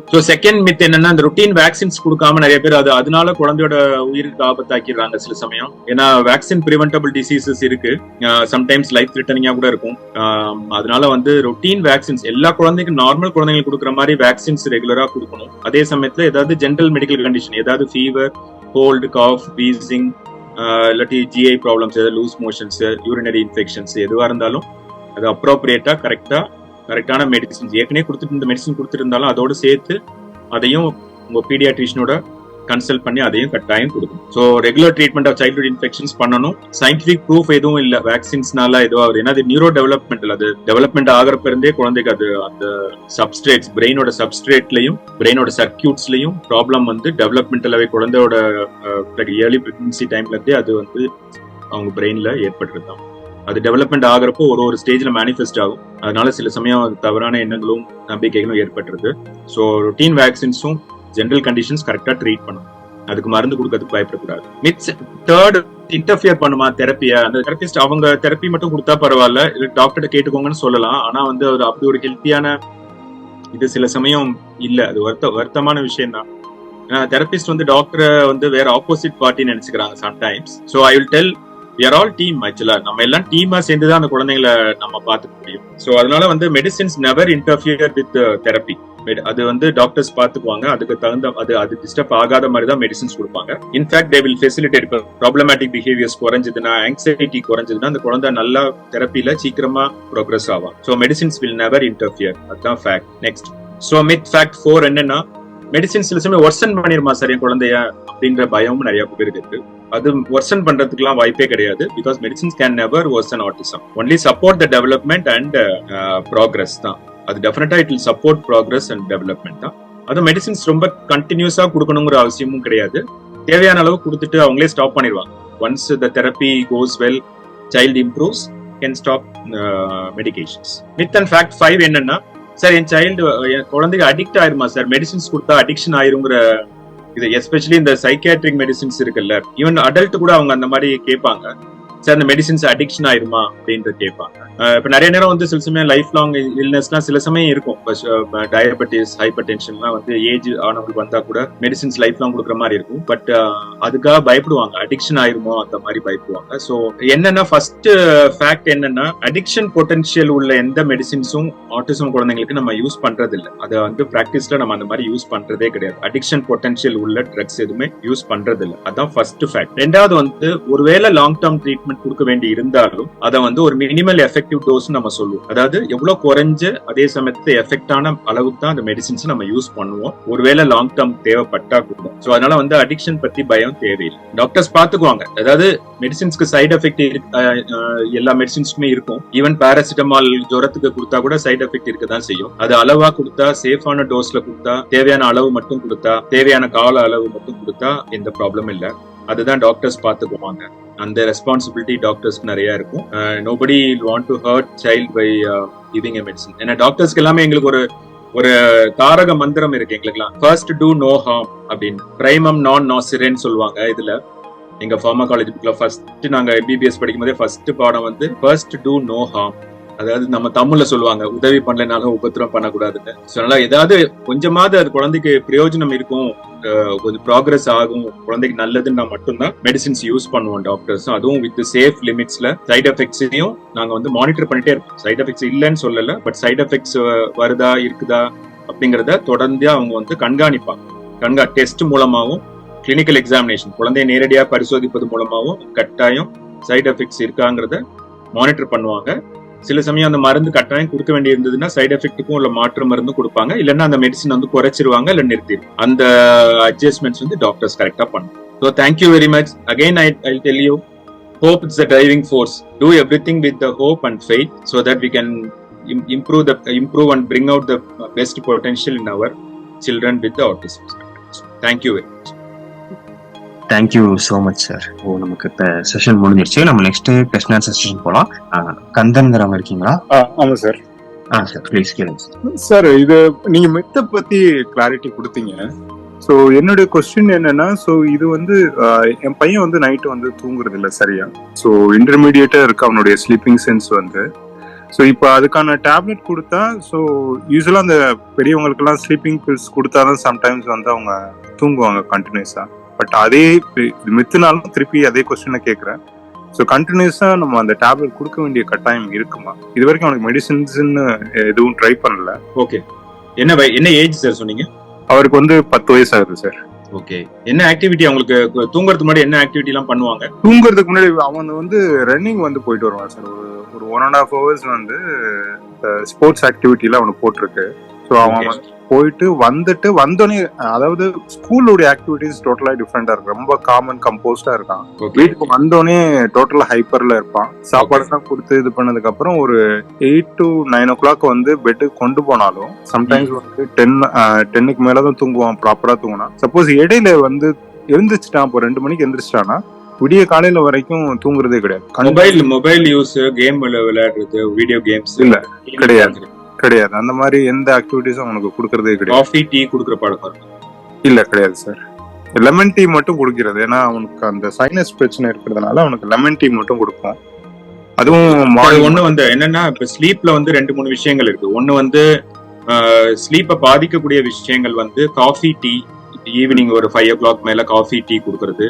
ஸோ செகண்ட் மித் என்னன்னா இந்த ருட்டீன் வேக்சின்ஸ் கொடுக்காம நிறைய பேர் அதனால குழந்தையோட உயிருக்கு ஆபத்தாக்கிடுறாங்க சில சமயம். ஏன்னா வேக்சின் பிரிவென்டபிள் டிசீசஸ் இருக்கு, சம்டைம்ஸ் லைஃப் த்ரெட்டனிங்கா கூட இருக்கும். அதனால வந்து ருட்டீன் வேக்சின்ஸ் எல்லா குழந்தைக்கும் நார்மல் குழந்தைங்களுக்கு கொடுக்குற மாதிரி வேக்சின்ஸ் ரெகுலரா கொடுக்கணும். அதே சமயத்துல ஏதாவது ஜென்ரல் மெடிக்கல் கண்டிஷன், ஏதாவது ஃபீவர், கோல்டு, காஃப், வீசிங், இல்லாட்டி ஜிஐ ப்ராப்ளம்ஸ், ஏதாவது லூஸ் மோஷன்ஸ், யூரினரி இன்ஃபெக்ஷன்ஸ் எதுவாக இருந்தாலும் அது அப்ரோப்ரியேட்டா கரெக்டான மெடிசின்ஸ் ஏற்கனவே கொடுத்துட்டு இந்த மெடிசின் கொடுத்துருந்தாலும் அதோட சேர்த்து அதையும் உங்க பீடியாட்ரிஷனோட கன்சல்ட் பண்ணி அதையும் கட்டாயம் கொடுக்கணும். So regular treatment of childhood infections பண்ணணும். சயின்டிபிக் ப்ரூஃப் எதுவும் இல்லை வேக்சின்ஸ்னால எதுவும் ஆகுது. ஏன்னா அது நியூரோ டெவலப்மெண்ட், அது டெவலப்மெண்ட் ஆகிறப்ப இருந்தே குழந்தைக்கு அது அந்த சப்ஸ்ட்ரேட்ஸ் பிரெயினோட சப்ஸ்ட்ரேட்லையும் பிரெயினோட சர்க்கியூட்ஸ்லையும் ப்ராப்ளம் வந்து டெவலப்மெண்டலாவே குழந்தையோட ஏர்லி பிரெக்னன்சி டைம்ல இருந்தே அது வந்து அவங்க பிரெயின்ல ஏற்பட்டுருது தான். அது டெவலப்மெண்ட் ஆகிறப்போ ஒரு ஸ்டேஜ்ல மேனிஃபெஸ்ட் ஆகும். அதனால சில சமயம் தவறான எண்ணங்களும் நம்பிக்கைகளும் ஏற்பட்டுருது. ஸோ ரொட்டீன் வேக்சின்ஸும் ஜென்ரல் கண்டிஷன்ஸ் கரெக்டா ட்ரீட் பண்ணணும், அதுக்கு மருந்து கொடுக்கறதுக்கு பயப்படக்கூடாது. மிட்ஸ் தேர்ட், இன்டர்ஃபியர் பண்ணுமா தெரப்பியா, அந்த தெரபிஸ்ட் அவங்க தெரப்பி மட்டும் கொடுத்தா பரவாயில்ல, இல்ல டாக்டர்கிட்ட கேட்டுக்கோங்கன்னு சொல்லலாம். ஆனா வந்து அப்படி ஒரு ஹெல்த்தியான இது சில சமயம் இல்ல, அது வருத்தமான விஷயம் தான். தெரபிஸ்ட் வந்து டாக்டரை வந்து வேற ஆப்போசிட் பார்ட்டின்னு நினைச்சுக்கிறாங்க sometimes. So I will tell we are all team actually, நம்ம எல்லாம் டீமா சேர்ந்து தான் அந்த குழந்தைகளை நம்ம பார்த்துக்க முடியும். ஸோ அதனால வந்து medicines never interfere with therapy. அது வந்து டாக்டர்ஸ் பார்த்துக்குவாங்க, அதுக்கு தகுந்த அது டிஸ்டர்ப் ஆகாத மாதிரி தான் மெடிசின்ஸ் கொடுப்பாங்க. In fact they will facilitate. இப்போ ப்ராப்ளமேட்டிக் பிஹேவியர்ஸ் குறைஞ்சதுன்னா, ஆங்ஸைட்டி குறைஞ்சதுன்னா அந்த குழந்தை நல்லா தெரப்பில சீக்கிரமா ப்ரோக்ரஸ் ஆகும். So medicines will never interfere, அதுதான் fact. Next, so myth fact 4 என்னன்னா மெடிசின்ஸ் சில சமயம் ஒர்சன் பண்ணிருமா சரி குழந்தைய அப்படின்ற பயமும் நிறைய பேருக்கு இருக்கு. அது ஒர்சன் பண்றதுக்குலாம் வாய்ப்பே கிடையாது. Because medicines can never worsen autism, only support the development and progress தான். அது டெஃபினட்டா it will support progress and development தான். அது மெடிசின்ஸ் ரொம்ப கண்டினியூஸா கொடுக்கணுங்கிற அவசியமும் கிடையாது. தேவையான அளவு கொடுத்துட்டு அவங்களே ஸ்டாப் பண்ணிடுவாங்க. Once the therapy cos well, child improves, can stop medications. Myth and fact 5 என்னன்னா, சார் என் குழந்தைக்கு அடிக்ட் ஆயிருமா சார், மெடிசின்ஸ் கொடுத்தா அடிக்ஷன் ஆயிருங்கிற இது. எஸ்பெஷலி இந்த சைக்கியாட்ரிக் மெடிசின்ஸ் இருக்குல்ல, ஈவன் அடல்ட் கூட அவங்க அந்த மாதிரி கேட்பாங்க. சார் அந்த மெடிசின்ஸ் அடிக்ஷன் ஆயிருமா அப்படின்றது கேட்பாங்க. இப்ப நிறைய நேரம் வந்து சில சமயம் லைஃப் லாங் இல்னஸ்லாம் சில சமயம் இருக்கும். டயபெட்டிஸ், ஹைப்பர் டென்ஷன்லாம் வந்து ஏஜ் ஆனவங்களுக்கு வந்தா கூட மெடிசின்ஸ் லைஃப் லாங் கொடுக்குற மாதிரி இருக்கும். பட் அதுக்காக பயப்படுவாங்க, அடிக்ஷன் ஆயிருமோ அந்த மாதிரி பயப்படுவாங்க. ஸோ என்னன்னா ஃபர்ஸ்ட் ஃபேக்ட் என்னன்னா, அடிக்ஷன் பொட்டன்ஷியல் உள்ள எந்த மெடிசின்ஸும் ஆட்டிசம் குழந்தைங்களுக்கு நம்ம யூஸ் பண்றது இல்லை. அதை வந்து பிராக்டிஸ்ல நம்ம அந்த மாதிரி யூஸ் பண்றதே கிடையாது. அடிக்ஷன் பொட்டன்ஷியல் உள்ள ட்ரக்ஸ் எதுவுமே யூஸ் பண்றது இல்லை. அதான் ஃபர்ஸ்ட் ஃபேக்ட். ரெண்டாவது வந்து ஒருவேளை லாங் டேர்ம் ட்ரீட்மெண்ட் கொடுக்க வேண்டி இருந்தாலும் அதை வந்து ஒரு மினிமல் எஃபெக்டிவ் டோஸ் நம்ம சொல்லுவோம். அதாவது எவ்வளவு குறைஞ்ச அதே சமயத்துல எஃபெக்டான அளவுக்கு தான் அந்த மெடிசின்ஸ் நம்ம யூஸ் பண்ணுவோம், ஒருவேளை லாங் டேர்ம் தேவைப்பட்டா கூட. சோ அதனால வந்து அடிக்ஷன் பத்தி பயம் தேவையில்லை. டாக்டர்ஸ் பாத்துக்குவாங்க. அதாவது மெடிசின்ஸ்க்கு சைடு எஃபெக்ட் எல்லா மெடிசின்ஸ்க்குமே இருக்கும். ஈவன் பாராசிட்டமால் ஜுரத்துக்கு கொடுத்தா கூட சைடு எஃபெக்ட் இருக்கதான் செய்யும். அது அளவா கொடுத்தா, சேஃபான டோஸ்ல கொடுத்தா, தேவையான அளவு மட்டும் கொடுத்தா, தேவையான கால அளவு மட்டும் கொடுத்தா எந்த ப்ராப்ளம் இல்ல. அதுதான் டாக்டர்ஸ் பாத்துக்குவாங்க. அந்த ரெஸ்பான்சிபிலிட்டி டாக்டர்ஸ்க்கு நிறைய இருக்கும். Nobody want to hurt child by giving a medicine. ஏன்னா டாக்டர்ஸ்க்கு எல்லாமே எங்களுக்கு ஒரு தாரக மந்திரம் இருக்கு எங்களுக்குலாம். ஃபர்ஸ்ட் டூ நோ ஹார்ம் அப்படின்னு, பிரைமம் நான் நாசிரேன்னு சொல்லுவாங்க. இதுல எங்க ஃபார்மகாலஜி புக்ல ஃபர்ஸ்ட் நாங்க MBBS படிக்கும் போதே ஃபர்ஸ்ட் பாடம் வந்து ஃபர்ஸ்ட் டூ நோ ஹார்ம். அதாவது நம்ம தமிழ்ல சொல்லுவாங்க, உதவி பண்ணலனாலும் உபத்திரம் பண்ணக்கூடாதுன்னு. அதனால ஏதாவது கொஞ்சமாவது அது குழந்தைக்கு பிரயோஜனம் இருக்கும், கொஞ்சம் ப்ராக்ரஸ் ஆகும், குழந்தைக்கு நல்லதுன்னா மட்டும்தான் மெடிசின்ஸ் யூஸ் பண்ணுவோம் டாக்டர்ஸ். அதுவும் வித் சேஃப் லிமிட்ஸ்ல. சைட் எஃபெக்ட்ஸையும் நாங்க வந்து மானிட்டர் பண்ணிட்டே இருப்போம். சைட் எஃபெக்ட்ஸ் இல்லைன்னு சொல்லல, பட் சைட் எஃபெக்ட்ஸ் வருதா இருக்குதா அப்படிங்கறத தொடர்ந்து அவங்க வந்து கண்காணிப்பாங்க. டெஸ்ட் மூலமாவும், கிளினிக்கல் எக்ஸாமினேஷன், குழந்தைய நேரடியா பரிசோதிப்பது மூலமாவும் கட்டாயம் சைட் எஃபெக்ட்ஸ் இருக்காங்கிறத மானிட்டர் பண்ணுவாங்க. சில சமயம் அந்த மருந்து கட்டாயம் கொடுக்க வேண்டி இருந்ததுன்னா சைடு எஃபெக்ட்டுக்கும் உள்ள மாற்று மருந்து கொடுப்பாங்க, இல்லைன்னா அந்த மெடிசன் வந்து குறைச்சிருவாங்க, இல்ல நிறுத்திடுவாங்க. அந்த அட்ஜஸ்ட்மெண்ட்ஸ் வந்து டாக்டர்ஸ் கரெக்டா பண்ணுவாங்க. So thank you very much. Again I tell you, hope is the driving force. Do everything with the hope and faith so that we can improve and bring out the best potential in our children with the autism spectrum. Thank you very much. Thank you so much sir. நமக்கு இப்போ session முடிஞ்சிருச்சு. நம்ம next question answer session போகலாம். கந்தன்கிறவங்க இருக்கீங்களா? ஆமா sir. Sir please கேளுங்க sir. இது நீங்க மெத்த பத்தி கிளாரிட்டி கொடுத்தீங்க. ஸோ என்னுடைய கொஸ்டின் என்னன்னா, ஸோ இது வந்து என் பையன் வந்து நைட்டு வந்து தூங்குறது இல்லை சரியா. ஸோ இன்டர்மீடியேட்டா இருக்கு அவனுடைய ஸ்லீப்பிங் சென்ஸ் வந்து. ஸோ இப்போ அதுக்கான டேப்லெட் கொடுத்தா, ஸோ யூஸ்வலா அந்த பெரியவங்களுக்கெல்லாம் ஸ்லீப்பிங் பில்ஸ் கொடுத்தாதான் சம்டைம்ஸ் வந்து அவங்க தூங்குவாங்க கண்டினியூஸா. பட் அதே மித்துனாலும் திருப்பி அதே கொஸ்டினை கேட்குறேன். ஸோ கண்டினியூஸா நம்ம அந்த டேப்லெட் கொடுக்க வேண்டிய கட்டாயம் இருக்குமா? இது வரைக்கும் அவனுக்கு மெடிசின்ஸ்ன்னு எதுவும் ட்ரை பண்ணல. ஓகே. என்ன ஏஜ் சார் சொன்னீங்க? அவருக்கு வந்து 10 வயசு ஆகுது சார். ஓகே. என்ன ஆக்டிவிட்டி அவங்களுக்கு தூங்குறதுக்கு முன்னாடி என்ன ஆக்டிவிட்டி எல்லாம் பண்ணுவாங்க? தூங்குறதுக்கு முன்னாடி அவன் வந்து ரன்னிங் வந்து போயிட்டு வருவான் சார். ஒரு 1.5 hours வந்து ஸ்போர்ட்ஸ் ஆக்டிவிட்டில அவனுக்கு போட்டிருக்கு. ஸோ அவன் போயிட்டு வந்தோடனே, அதாவது ஸ்கூலோட ஆக்டிவிட்டிஸ் டோட்டலா டிஃப்ரெண்டா இருக்கு. ரொம்ப காமன் கம்போஸ்டா இருக்கான். வீட்டுக்கு வந்தோடனே டோட்டலா ஹைப்பர்ல இருப்பான். சாப்பாடு எல்லாம் கொடுத்து இது பண்ணதுக்கு அப்புறம் ஒரு 8 to 9 o'clock வந்து பெட்டுக்கு கொண்டு போனாலும் சம்டைம்ஸ் வந்து 10க்கு மேலதான் தூங்குவான். ப்ராப்பரா தூங்கினா. சப்போஸ் இடையில வந்து எழுந்திரிச்சிட்டான், இப்போ 2 மணிக்கு எழுந்திரிச்சிட்டானா விடிய காலையில வரைக்கும் தூங்குறதே கிடையாது. மொபைல் யூஸ், கேம் விளையாடுறது, வீடியோ கேம்ஸ் இல்ல கிடையாது. அந்த மாதிரி எந்த ஆக்டிவிட்டிஸும் அவனுக்கு கொடுக்கறதே கிடையாது. காஃபி, டீ குடுக்குற பழக்கம் இல்ல கிடையாது சார். லெமன் டீ மட்டும் குடிக்கிறது. ஏன்னா அவனுக்கு அந்த சைனஸ் பிரச்சனை இருக்கிறதுனால அவனுக்கு லெமன் டீ மட்டும் கொடுப்போம். அதுவும் ஒண்ணு வந்து என்னன்னா, இப்ப ஸ்லீப்ல வந்து 2-3 விஷயங்கள் இருக்கு. ஒண்ணு வந்து ஸ்லீப்பை பாதிக்கக்கூடிய விஷயங்கள் வந்து காஃபி, டீ. ஈவினிங் ஒரு 5 o'clock மேல காஃபி, டீ குடுக்கறது,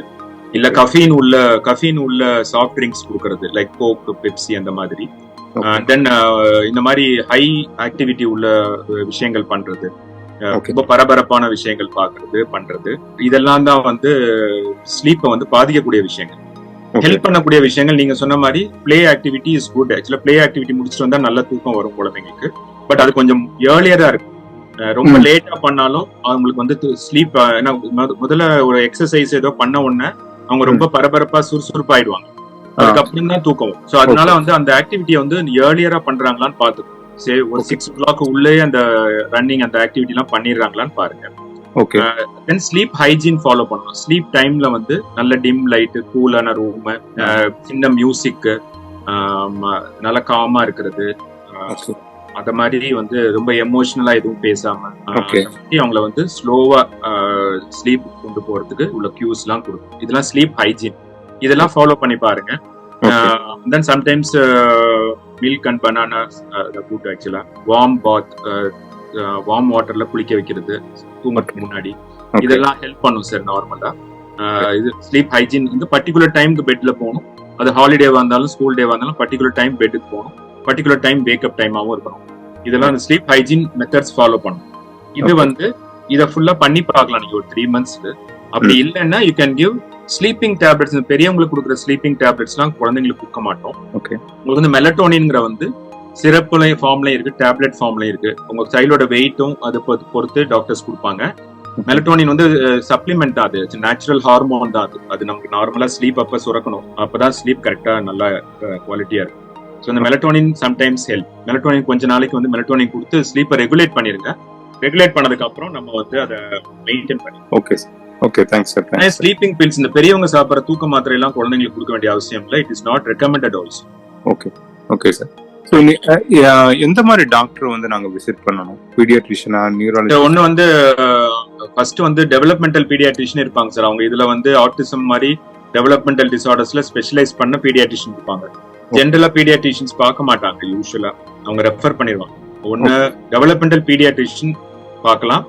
இல்ல கஃபீன் உள்ள சாஃப்ட் ட்ரிங்க்ஸ் குடுக்கறது, லைக் கோக், பெப்சி அந்த மாதிரி. தென் இந்த மாதிரி ஹை ஆக்டிவிட்டி உள்ள விஷயங்கள் பண்றது, ரொம்ப பரபரப்பான விஷயங்கள் பண்றது, இதெல்லாம் தான் வந்து ஸ்லீப்பை வந்து பாதிக்கக்கூடிய விஷயங்கள். ஹெல்ப் பண்ணக்கூடிய விஷயங்கள் நீங்க சொன்ன மாதிரி பிளே ஆக்டிவிட்டி இஸ் குட். ஆக்சுவலா பிளே ஆக்டிவிட்டி முடிச்சுட்டு வந்தா நல்ல தூக்கம் வரும் குழந்தைங்களுக்கு. பட் அது கொஞ்சம் ஏர்லியரா இருக்கு. ரொம்ப லேட்டா பண்ணாலும் அவங்களுக்கு வந்து ஸ்லீப், முதல்ல ஒரு எக்ஸசைஸ் ஏதோ பண்ண உடனே அவங்க ரொம்ப பரபரப்பா சுறுசுறுப்பாயிடுவாங்க. அதுக்கப்புறம் தான் தூக்கம். சோ அதனால வந்து அந்த ஆக்டிவிட்டியை வந்து ஏர்லியரா பண்றாங்களான்னு பாத்துக்கோ. சரி, ஒரு 6 o'clock உள்ளே அந்த ரன்னிங் அந்த ஆக்டிவிட்டி எல்லாம் பண்ணிடுறாங்களான்னு பாருங்க. தென் ஸ்லீப் ஹைஜீன் ஃபாலோ பண்ணணும். ஸ்லீப் டைம்ல வந்து நல்ல டிம் லைட், கூலான ரூம், சின்ன மியூசிக், நல்ல காமா இருக்கிறது, அத மாதிரி வந்து ரொம்ப எமோஷனலா எதுவும் பேசாம அவங்கள வந்து ஸ்லோவா ஸ்லீப் கொண்டு போறதுக்கு உள்ள கியூஸ் எல்லாம் கொடுக்கும். இதெல்லாம் ஸ்லீப் ஹைஜீன். இதெல்லாம் ஃபாலோ பண்ணி பாருங்க. Then sometimes milk and bananas the good actually. Warm bath, warm waterல குளிக்க வைக்கிறது தூங்கறதுக்கு முன்னாடி இதெல்லாம் ஹெல்ப் பண்ணும் சார். நார்மலா இது ஸ்லீப் ஹைஜீன் வந்து பர்டிகுலர் டைம்க்கு பெட்ல போகணும். அது ஹாலிடேவா இருந்தாலும் ஸ்கூல் டேவா இருந்தாலும் பர்டிகுலர் டைம் பெட்டுக்கு போகணும். பர்டிகுலர் டைம் வேக்கப் டைமாவும் இருக்கணும். இதெல்லாம் அந்த ஸ்லீப் ஹைஜீன் மெத்தட்ஸ் ஃபாலோ பண்ணணும். இது வந்து இதை ஃபுல்லா பண்ணி பார்க்கலாம் நீங்க ஒரு 3 months. அப்படி இல்லைன்னா you can give sleeping tablets. பெரியவங்களுக்கு கொடுக்குற ஸ்லீப்பிங் டேப்லெட்ஸ்லாம் குழந்தைங்களுக்கு கொடுக்க மாட்டோம். உங்களுக்கு வந்து மெலட்டோனின்ங்கிற வந்து சிறப்புல ஃபார்ம்லயும் இருக்கு, டேப்லெட் ஃபார்ம்லயும் இருக்கு. உங்க சைல்டோட வெயிட்டும் அதை பொறுத்து டாக்டர்ஸ் கொடுப்பாங்க. மெலட்டோனின் வந்து சப்ளிமெண்ட் தான், அது நேச்சுரல் ஹார்மோன் தான். அது நமக்கு நார்மலா ஸ்லீப் அப்ப சுரக்கணும். அப்பதான் ஸ்லீப் கரெக்டா நல்லா குவாலிட்டியா இருக்கும். ஸோ இந்த மெலட்டோனின் சம்டைம்ஸ் ஹெல்ப். மெலட்டோனின் கொஞ்ச நாளைக்கு வந்து மெலட்டோனின் கொடுத்து ஸ்லீப்பை ரெகுலேட் பண்ணிருங்க. ரெகுலேட் பண்ணதுக்கு அப்புறம் நம்ம வந்து அதை மெயின்டைன் பண்ணி. Okay thanks sir. Sleeping bills இந்த பெரியவங்க சாப்பிட்ற தூக்க மாத்திரை எல்லாம் குழந்தைங்களுக்கு கொடுக்க வேண்டிய அவசியம் இல்லை. It is not recommended also. Okay sir. So எந்த மாதிரி டாக்டர் வந்து நாங்க விசிட் பண்ணணும்? பீடியாட்ரிஷியனா, நியூராலஜி? ஒன்னு வந்து ஃபர்ஸ்ட் வந்து டெவலப்மெண்டல் பீடியாட்ரிஷியன் இருப்பாங்க சார். அவங்க இதுல வந்து ஆட்டிசம் மாதிரி டெவலப்மெண்டல் டிசார்டர்ஸ்ல ஸ்பெஷலைஸ் பண்ண பீடியாட்ரிஷியன் இருப்பாங்க. ஜென்ரலா பீடியாட்ரிஷியன்ஸ் பார்க்க மாட்டாங்க. யூஸ்வலா அவங்க ரெஃபர் பண்ணிடுவாங்க. ஒன்னு டெவலப்மெண்டல் பீடியாட்ரிஷியன் பார்க்கலாம்,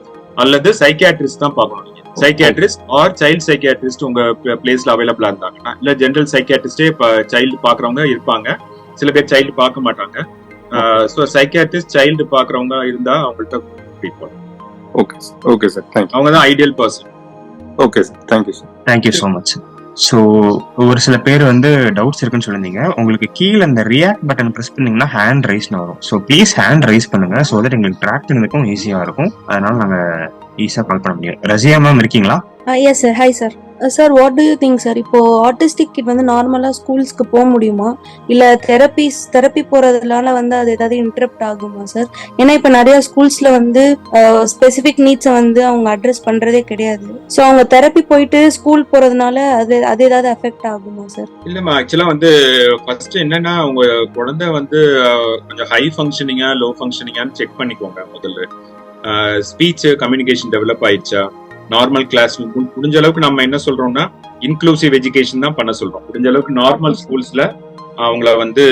அல்லது சைக்கியாட்ரிஸ்ட் தான் பார்க்கணும். சைக்கியாட்ரிஸ்ட் ஆர் சைல்ட் சைக்கியாட்ரிஸ்ட் உங்க பிளேஸ்ல அவைலபிளா இருந்தாங்கன்னா, இல்ல ஜென்ரல் சைக்கியாட்ரிஸ்டே சைல்டு பாக்குறவங்க இருப்பாங்க. சில பேர் சைல்டு பார்க்க மாட்டாங்க. ஸோ சைக்கியாட்ரிஸ்ட் சைல்டு பாக்குறவங்க இருந்தா அவங்கள்ட்ட ட்ரீட் பண்ணுவோம். Okay sir. அவங்க தான் ideal person. Okay sir. Thank you sir. Thank you so much. So ஒரு சில பேர் வந்து டவுட்ஸ் இருக்குன்னு சொல்லியிருந்தீங்க. உங்களுக்கு கீழே அந்த ரியாக்ட் பட்டன் ப்ரெஸ் பண்ணீங்கன்னா ஹேண்ட் ரைஸ்னு வரும். ஸோ ப்ளீஸ் ஹேண்ட் ரைஸ் பண்ணுங்க. ஸோ தட் எங்களுக்கு ட்ராக் பண்ணதுக்கும் ஈஸியா இருக்கும். அதனால நாங்க ஈஸியா கால் பண்ண முடியும். ரசியா மேம் இருக்கீங்களா? Yes sir. Hi sir. Sir what to you think sir? இப்போ ஆட்டிஸ்டிக் கிட் வந்து நார்மலா ஸ்கூல்ஸ்க்கு போக முடியுமா, இல்ல தெரப்பி போறதுனால வந்து அது ஏதாவது இன்டரப்ட் ஆகுமா சார்? ஏன்னா இப்ப நிறைய ஸ்கூல்ஸ்ல வந்து ஸ்பெசிபிக் நீட்ஸை வந்து அவங்க அட்ரஸ் பண்றதே கிடையாது. ஸோ அவங்க தெரப்பி போயிட்டு ஸ்கூல் போறதுனால அது ஏதாவது அஃபெக்ட் ஆகுமா சார்? இல்லம்மா, ஆக்சுவலா வந்து ஃபர்ஸ்ட் என்னன்னா உங்க குழந்தை வந்து கொஞ்சம் ஹை ஃபங்க்ஷனிங்கா லோ ஃபங்க்ஷனிங்கான்னு செக் பண்ணிக்கோங்க. முதல்ல ஸ்பீச் கம்யூனிகேஷன் டெவலப் ஆயிடுச்சா, நார்மல் கிளாஸ் முடிஞ்ச அளவுக்கு நம்ம என்ன சொல்றோம்னா இன்க்ளூசிவ் எஜுகேஷன் தான் பண்ண சொல்றோம். முடிஞ்ச அளவுக்கு நார்மல் ஸ்கூல்ஸ்ல அவங்கள வந்து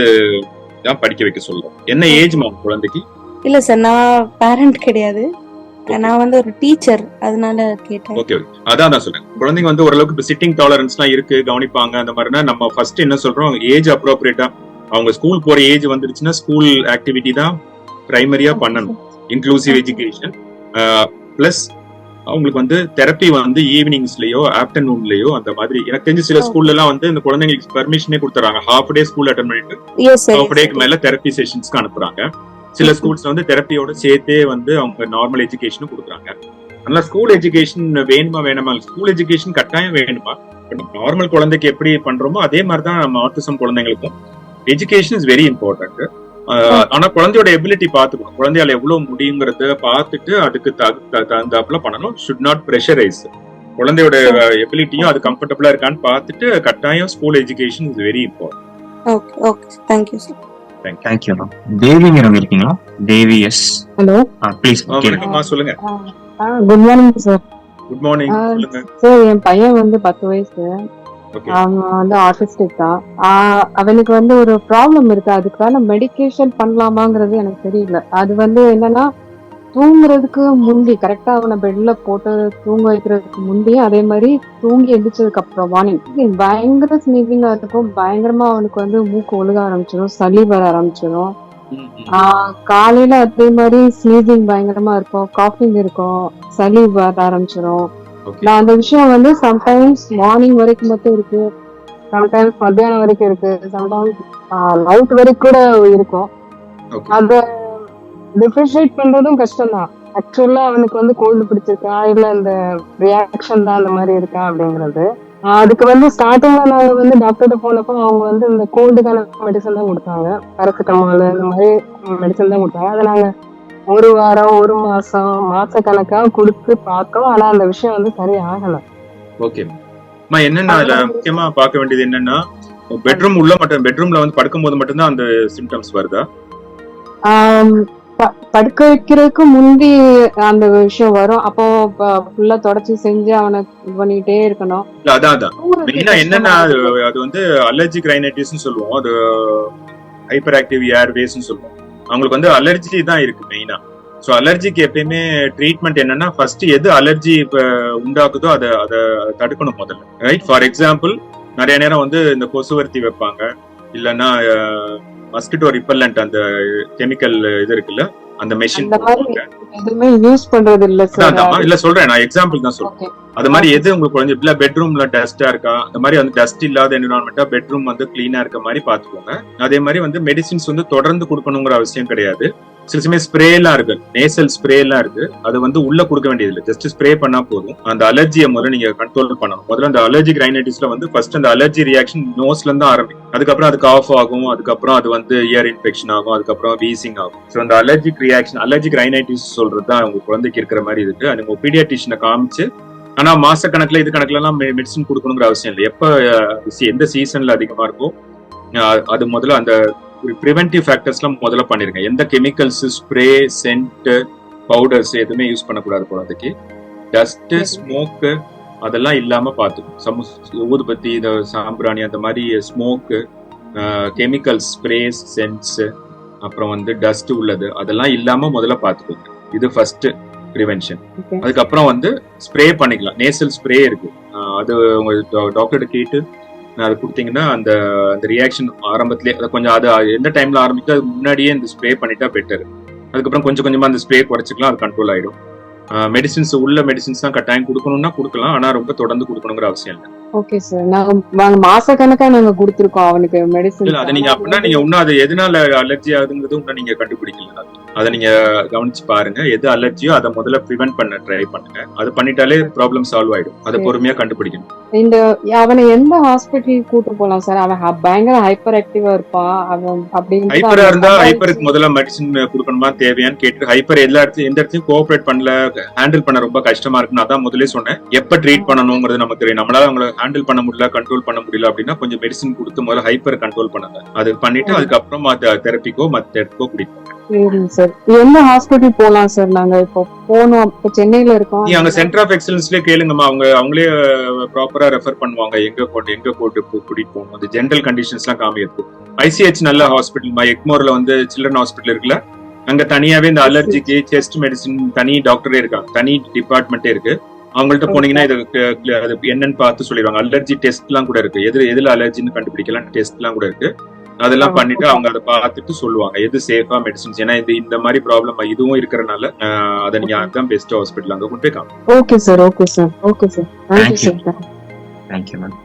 தான் படிக்க வைக்க சொல்றோம். என்ன ஏஜ் உங்க குழந்தைக்கு? இல்ல சார், நான் பேரண்ட் கிடையாது, நான் வந்து ஒரு டீச்சர், அதனால கேட்டேன். ஓகே, அதான் சொல்றேன். குழந்தைங்க வந்து ஓரளவுக்கு சிட்டிங் டாலரன்ஸ்லாம் இருக்கு, கவனிப்பாங்க. அந்த மாதிரினா நம்ம ஃபர்ஸ்ட் என்ன சொல்றோம், ஏஜ் அப்ரோப்ரியேட்டா அவங்க ஸ்கூல் போற ஏஜ் வந்துருச்சுன்னா ஸ்கூல் ஆக்டிவிட்டி தான் பிரைமரியா பண்ணணும். இன்க்ளூசிவ் எஜுகேஷன் பிளஸ் அவங்களுக்கு வந்து தெரப்பி வந்து ஈவினிங்ஸ்லயோ ஆஃப்டர்நூன்லயோ அந்த மாதிரி. எனக்கு தெரிஞ்ச சில ஸ்கூல்ல எல்லாம் வந்து இந்த குழந்தைங்களுக்கு பெர்மிஷனே கொடுத்துறாங்க. ஹாஃப் டே ஸ்கூல் அட்டெண்ட் பண்ணிட்டு ஹாஃப் டேக்கு மேல தெரப்பி செஷன்ஸ்க்கு அனுப்புறாங்க. சில ஸ்கூல்ஸ் வந்து தெரப்பியோட சேர்த்தே வந்து அவங்க நார்மல் எஜுகேஷனும் கொடுக்குறாங்க. அதனால ஸ்கூல் எஜுகேஷன் வேணுமா? ஸ்கூல் எஜுகேஷன் கட்டாயம் வேணுமா? நார்மல் குழந்தைக்கு எப்படி பண்றோமோ அதே மாதிரிதான் நம்ம ஆட்டிசம் குழந்தைங்களுக்கும் எஜுகேஷன் இஸ் வெரி இம்பார்ட்டன்ட். ஆனா குழந்தையோட எபிலிட்டி பாத்துக்கணும். குழந்தையால எவ்வளவு முடியுங்கிறத பார்த்துட்டு அதுக்கு தகுந்தாப்புல பண்ணணும். Should not pressurise. குழந்தையோட எபிலிட்டியும் அது கம்ஃபர்டபுளா இருக்கான்னு பார்த்துட்டு கட்டாயம் school education is very important. Okay, thank you sir. Thank you. தேவிங்கிறவங்க இருக்கீங்களா? தேவி எஸ். Hello, please. வணக்கம்மா, சொல்லுங்க. Good morning sir. Good morning, சொல்லுங்க சார். என் பையன் வந்து 10 வயசு. அவன் வந்து ஆட்டிஸ்டிக் தான். அவனுக்கு வந்து ஒரு ப்ராப்ளம் இருக்கு. அதுக்கான மெடிகேஷன் பண்ணலாமாங்கிறது எனக்கு தெரியல. அது வந்து என்னன்னா, தூங்குறதுக்கு முந்தி கரெக்டா அவனை பெட்ல போட்டு தூங்க வைக்கிறதுக்கு முந்தி, அதே மாதிரி தூங்கி எந்திரிச்சதுக்கு அப்புறம் மார்னிங் பயங்கர ஸ்னீசிங்கா இருக்கும். பயங்கரமா அவனுக்கு வந்து மூக்கு ஒழுக ஆரம்பிச்சிடும், சளி வர ஆரம்பிச்சிடும். காலையில அதே மாதிரி ஸ்னீசிங் பயங்கரமா இருக்கும், காஃபிங் இருக்கும், சளி வர ஆரம்பிச்சிடும். நான் அந்த விஷயம் வந்து சம்டைம்ஸ் மார்னிங் வரைக்கும் மட்டும் இருக்கு, சம்டைம்ஸ் மத்தியானம் வரைக்கும் இருக்கு, சம்டைம்ஸ் நைட் வரைக்கும் கூட இருக்கும். அத டிஃபரன்ஷியேட் பண்றதும் கஷ்டம் தான். ஆக்சுவலா அவனுக்கு வந்து கோல்டு பிடிச்சிருக்கா இல்ல இந்த ரியாக்ஷன் தான் அந்த மாதிரி இருக்கா அப்படிங்கிறது. அதுக்கு வந்து ஸ்டார்டிங்ல நாங்க வந்து டாக்டர்கிட்ட போனப்போ அவங்க வந்து இந்த கோல்டுக்கான மெடிசன் தான் கொடுத்தாங்க. பேராசிட்டமால் இந்த மாதிரி மெடிசன் தான் கொடுத்தாங்க. அதை நாங்க 1 வாரம் 1 மாசம் மாசக்கணக்கா கொடுத்து பார்த்தோம். ஆனா அந்த விஷயம் வந்து சரி ஆகல. ஓகே, என்னன்னா அதுல முக்கியமா பார்க்க வேண்டியது என்னன்னா, பெட்ரூம்ல வந்து படுக்கும் போது மட்டும்தான் அந்த சிம்டம்ஸ் வருதா? படுக்க வைக்கிறதுக்கு முந்தி அந்த விஷயம் வரும். அப்போ ஃபுல்லா தொடச்சி செஞ்சு அவனை இது பண்ணிட்டே இருக்கணும். அதான் மெயினா என்னன்னா அது வந்து அலர்ஜிக் ரைனைட்டிஸ் சொல்லுவோம். அது ஹைப்பர் ஆக்டிவ் ஏர்வேஸ் சொல்லுவோம். அவங்களுக்கு வந்து அலர்ஜி தான் இருக்கு மெயினா. ஸோ அலர்ஜிக்கு எப்பயுமே ட்ரீட்மெண்ட் என்னன்னா ஃபர்ஸ்ட் எது அலர்ஜி உண்டாக்குதோ அதை தடுக்கணும் முதல்ல, ரைட்? ஃபார் எக்ஸாம்பிள் நிறைய நேரம் வந்து இந்த கொசுவர்த்தி வைப்பாங்க, இல்லைன்னா மஸ்கிட்டோ ரிப்பல்லண்ட் அந்த கெமிக்கல் இது இருக்குல்ல அந்த மெஷின் எதுவுமே யூஸ் பண்றது இல்ல சார். இல்ல சொல்றேன், நான் எக்ஸாம்பிள் தான் சொல்றேன். அது மாதிரி எது உங்களுக்கு கொஞ்சம் இல்ல பெட்ரூம்ல டஸ்டா இருக்கா, அந்த மாதிரி வந்து டஸ்ட் இல்லாத என்விரான்மெண்டா பெட்ரூம் வந்து கிளீனா இருக்க மாதிரி பாத்துக்கோங்க. அதே மாதிரி வந்து மெடிசின்ஸ் வந்து தொடர்ந்து கொடுக்கணுங்கிற அவசியம் கிடையாது. சில சமயம் ஸ்ப்ரே எல்லாம் இருக்கு, நேசல் ஸ்ப்ரே எல்லாம் இருக்கு, அது வந்து உள்ள கொடுக்க வேண்டியது இல்லை, ஜஸ்ட் ஸ்ப்ரே பண்ணா போதும். அந்த அலர்ஜியை முதல்ல நீங்க கண்ட்ரோல் பண்ணணும். முதல்ல அந்த அலர்ஜிக் ரைனைட்டிஸ்ல வந்து ஃபர்ஸ்ட் அந்த அலர்ஜி ரியாக்ஷன் நோஸ்ல இருந்து ஆரம்பிக்கும், அதுக்கப்புறம் அது காஃப் ஆகும், அதுக்கப்புறம் அது வந்து இயர் இன்ஃபெக்ஷன் ஆகும், அதுக்கப்புறம் வீசிங் ஆகும். ஸோ அந்த அலர்ஜிக் ரியாக்ஷன் அலர்ஜிக் ரைனைட்டிஸ் சொல்றது தான் உங்க குழந்தைக்கு இருக்கிற மாதிரி இருக்கு. அது உங்க பீடியாட்ரிஷனை காமிச்சு, ஆனா மாச கணக்குல இது கணக்குல எல்லாம் மெடிசன் கொடுக்கணுங்கிற அவசியம் இல்லை. எப்ப எந்த சீசன்ல அதிகமா இருக்கோ அது முதல்ல அந்த ப்ரிவென்டிவ் ஃபேக்டர்ஸ்லாம் முதல்ல பண்ணிருங்க. எந்த கெமிக்கல்ஸ், ஸ்ப்ரே, சென்ட், பவுடர்ஸ் எதுவுமே யூஸ் பண்ணக்கூடாது குழந்தைக்கு. டஸ்ட், ஸ்மோக்கு அதெல்லாம் இல்லாம பார்த்துக்கும். ஊதுபத்தி, இந்த சாம்பிராணி, அந்த மாதிரி ஸ்மோக்கு, கெமிக்கல்ஸ், ஸ்ப்ரேஸ், சென்ட்ஸ், அப்புறம் வந்து டஸ்ட் உள்ளது அதெல்லாம் இல்லாம முதல்ல பார்த்துக்கோங்க. இது ஃபர்ஸ்ட் ப்ரிவென்ஷன். அதுக்கப்புறம் வந்து ஸ்ப்ரே பண்ணிக்கலாம். நேசல் ஸ்ப்ரே இருக்கு, அது உங்க டாக்டர்கிட்ட கேட்டு அது கொடுத்தீங்கன்னா அந்த அந்த ரியாக்ஷன் ஆரம்பத்திலே கொஞ்சம் அது எந்த டைம்ல ஆரம்பிக்கும் அதுக்கு முன்னாடியே இந்த ஸ்ப்ரே பண்ணிட்டா பெட்டர். அதுக்கப்புறம் கொஞ்சம் கொஞ்சமா அந்த ஸ்ப்ரே குறைச்சிக்கலாம், அது கண்ட்ரோல் ஆயிடும். மெடிசின்ஸ் உள்ள மெடிசின்ஸ் தான் கட்டாயம் கொடுக்கணும்னா கொடுக்கலாம், ஆனா ரொம்ப தொடர்ந்து கொடுக்கணுங்கிற அவசியம் இல்லை. ஓகே சார், நாங்க மாச கணக்கா நாங்க கொடுத்துருக்கோம் அவனுக்கு மெடிசின். அதை நீங்க அப்படின்னா நீங்க இன்னும் அது எதனால அலர்ஜி ஆகுதுங்கிறது இன்னும் நீங்க கண்டுபிடிக்கல. அதை நீங்க கவனிச்சு பாருங்க. எது அலர்ஜியோ அதை முதல்ல ப்ரிவென்ட் பண்ண ட்ரை பண்ணுங்க. அது பண்ணிட்டாலே ப்ராப்ளம் சால்வ் ஆயிடும். அதை பொறுமையா கண்டுபிடிக்கணும். இந்த அவனை எந்த ஹாஸ்பிட்டல் கூட்டு போலாம் சார்? அவன் பயங்கர ஹைப்பர் ஆக்டிவா இருப்பான். அவன் அப்படி ஹைப்பரா இருந்தா ஹைப்பருக்கு முதல்ல மெடிசின் கொடுக்கணுமா தேவையான்னு கேட்டு, ஹைப்பர் எந்த இடத்துலயும் கோஆபரேட் பண்ணல, ஹேண்டில் பண்ண ரொம்ப கஷ்டமா இருக்குன்னு அதான் முதலே சொன்னேன். எப்ப ட்ரீட் பண்ணணுங்கிறது நமக்கு தெரியும். நம்மளால அவங்களை ஹேண்டில் பண்ண முடியல, கண்ட்ரோல் பண்ண முடியல அப்படின்னா கொஞ்சம் மெடிசின் கொடுத்து முதல்ல ஹைப்பர் கண்ட்ரோல் பண்ணுங்க. அது பண்ணிட்டு அதுக்கப்புறம் தெரப்பிக்கோ மத்த இடத்துக்கோ குடிப்போம். சரிங்க சார், எந்த ஹாஸ்பிட்டல் போலாம் சார்? நாங்க இப்போ போனோம், இப்போ சென்னையில இருக்கோம். நீங்க அங்க சென்டர் ஆஃப் எக்ஸலன்ஸ்லயே கேளுங்கம்மா, அவங்களே ப்ராப்பரா ரெஃபர் பண்ணுவாங்க எங்க போட்டு கூட்டிட்டு போகணும். அது ஜெனரல் கண்டிஷன்ஸ் எல்லாம் காமியிருக்கு. ICH நல்ல ஹாஸ்பிட்டல், எக்மோர்ல வந்து சில்ட்ரன் ஹாஸ்பிட்டல் இருக்குல்ல, அங்க தனியாவே இந்த அலர்ஜிக்கு செஸ்ட் மெடிசின் தனி டாக்டரே இருக்காங்க, தனி டிபார்ட்மெண்ட்டே இருக்கு. அவங்கள்ட்ட போனீங்கன்னா இது என்னன்னு பார்த்து சொல்லிடுவாங்க. அலர்ஜி டெஸ்ட் எல்லாம் கூட இருக்கு, எதுல அலர்ஜின்னு கண்டுபிடிக்கலாம் டெஸ்ட் எல்லாம் கூட இருக்கு. அதெல்லாம் பண்ணிட்டு அவங்க அதை பார்த்துட்டு சொல்லுவாங்க எது சேஃபா மெடிசின்ஸ். ஏன்னா இந்த மாதிரி ப்ராப்ளம் இதுவும் இருக்கிறனால அதை நீங்க அதான் பெஸ்ட் ஹாஸ்பிட்டல் அங்க கொண்டு போய் காணும். Okay sir, okay sir, okay sir, thank you sir. Thank you ma'am.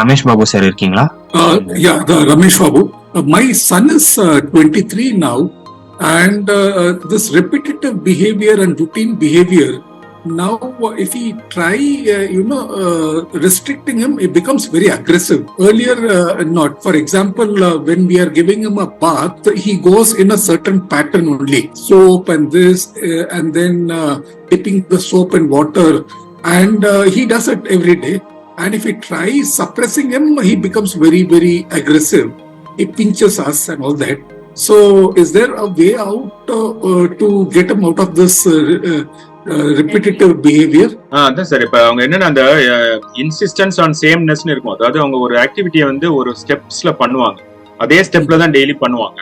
Ramesh Babu sir இருக்கீங்களா? Ramesh Babu. My son is 23 now, and this repetitive behavior and routine behavior, now if he try restricting him, it becomes very aggressive. Earlier not. For example, when we are giving him a bath, he goes in a certain pattern only, soap and this and then dipping the soap in water, and he does it every day. And if we try suppressing him, he becomes very, very aggressive. He pinches us and all that. So is there a way out to get him out of this repetitive behavior? அதான் sir, இப்ப அவங்க என்னன்னா அந்த insistence on sameness இருக்கும். அதாவது அவங்க ஒரு ஆக்டிவிட்டியை வந்து ஒரு ஸ்டெப்ஸ்ல பண்ணுவாங்க, அதே ஸ்டெப்ல தான் டெய்லி பண்ணுவாங்க.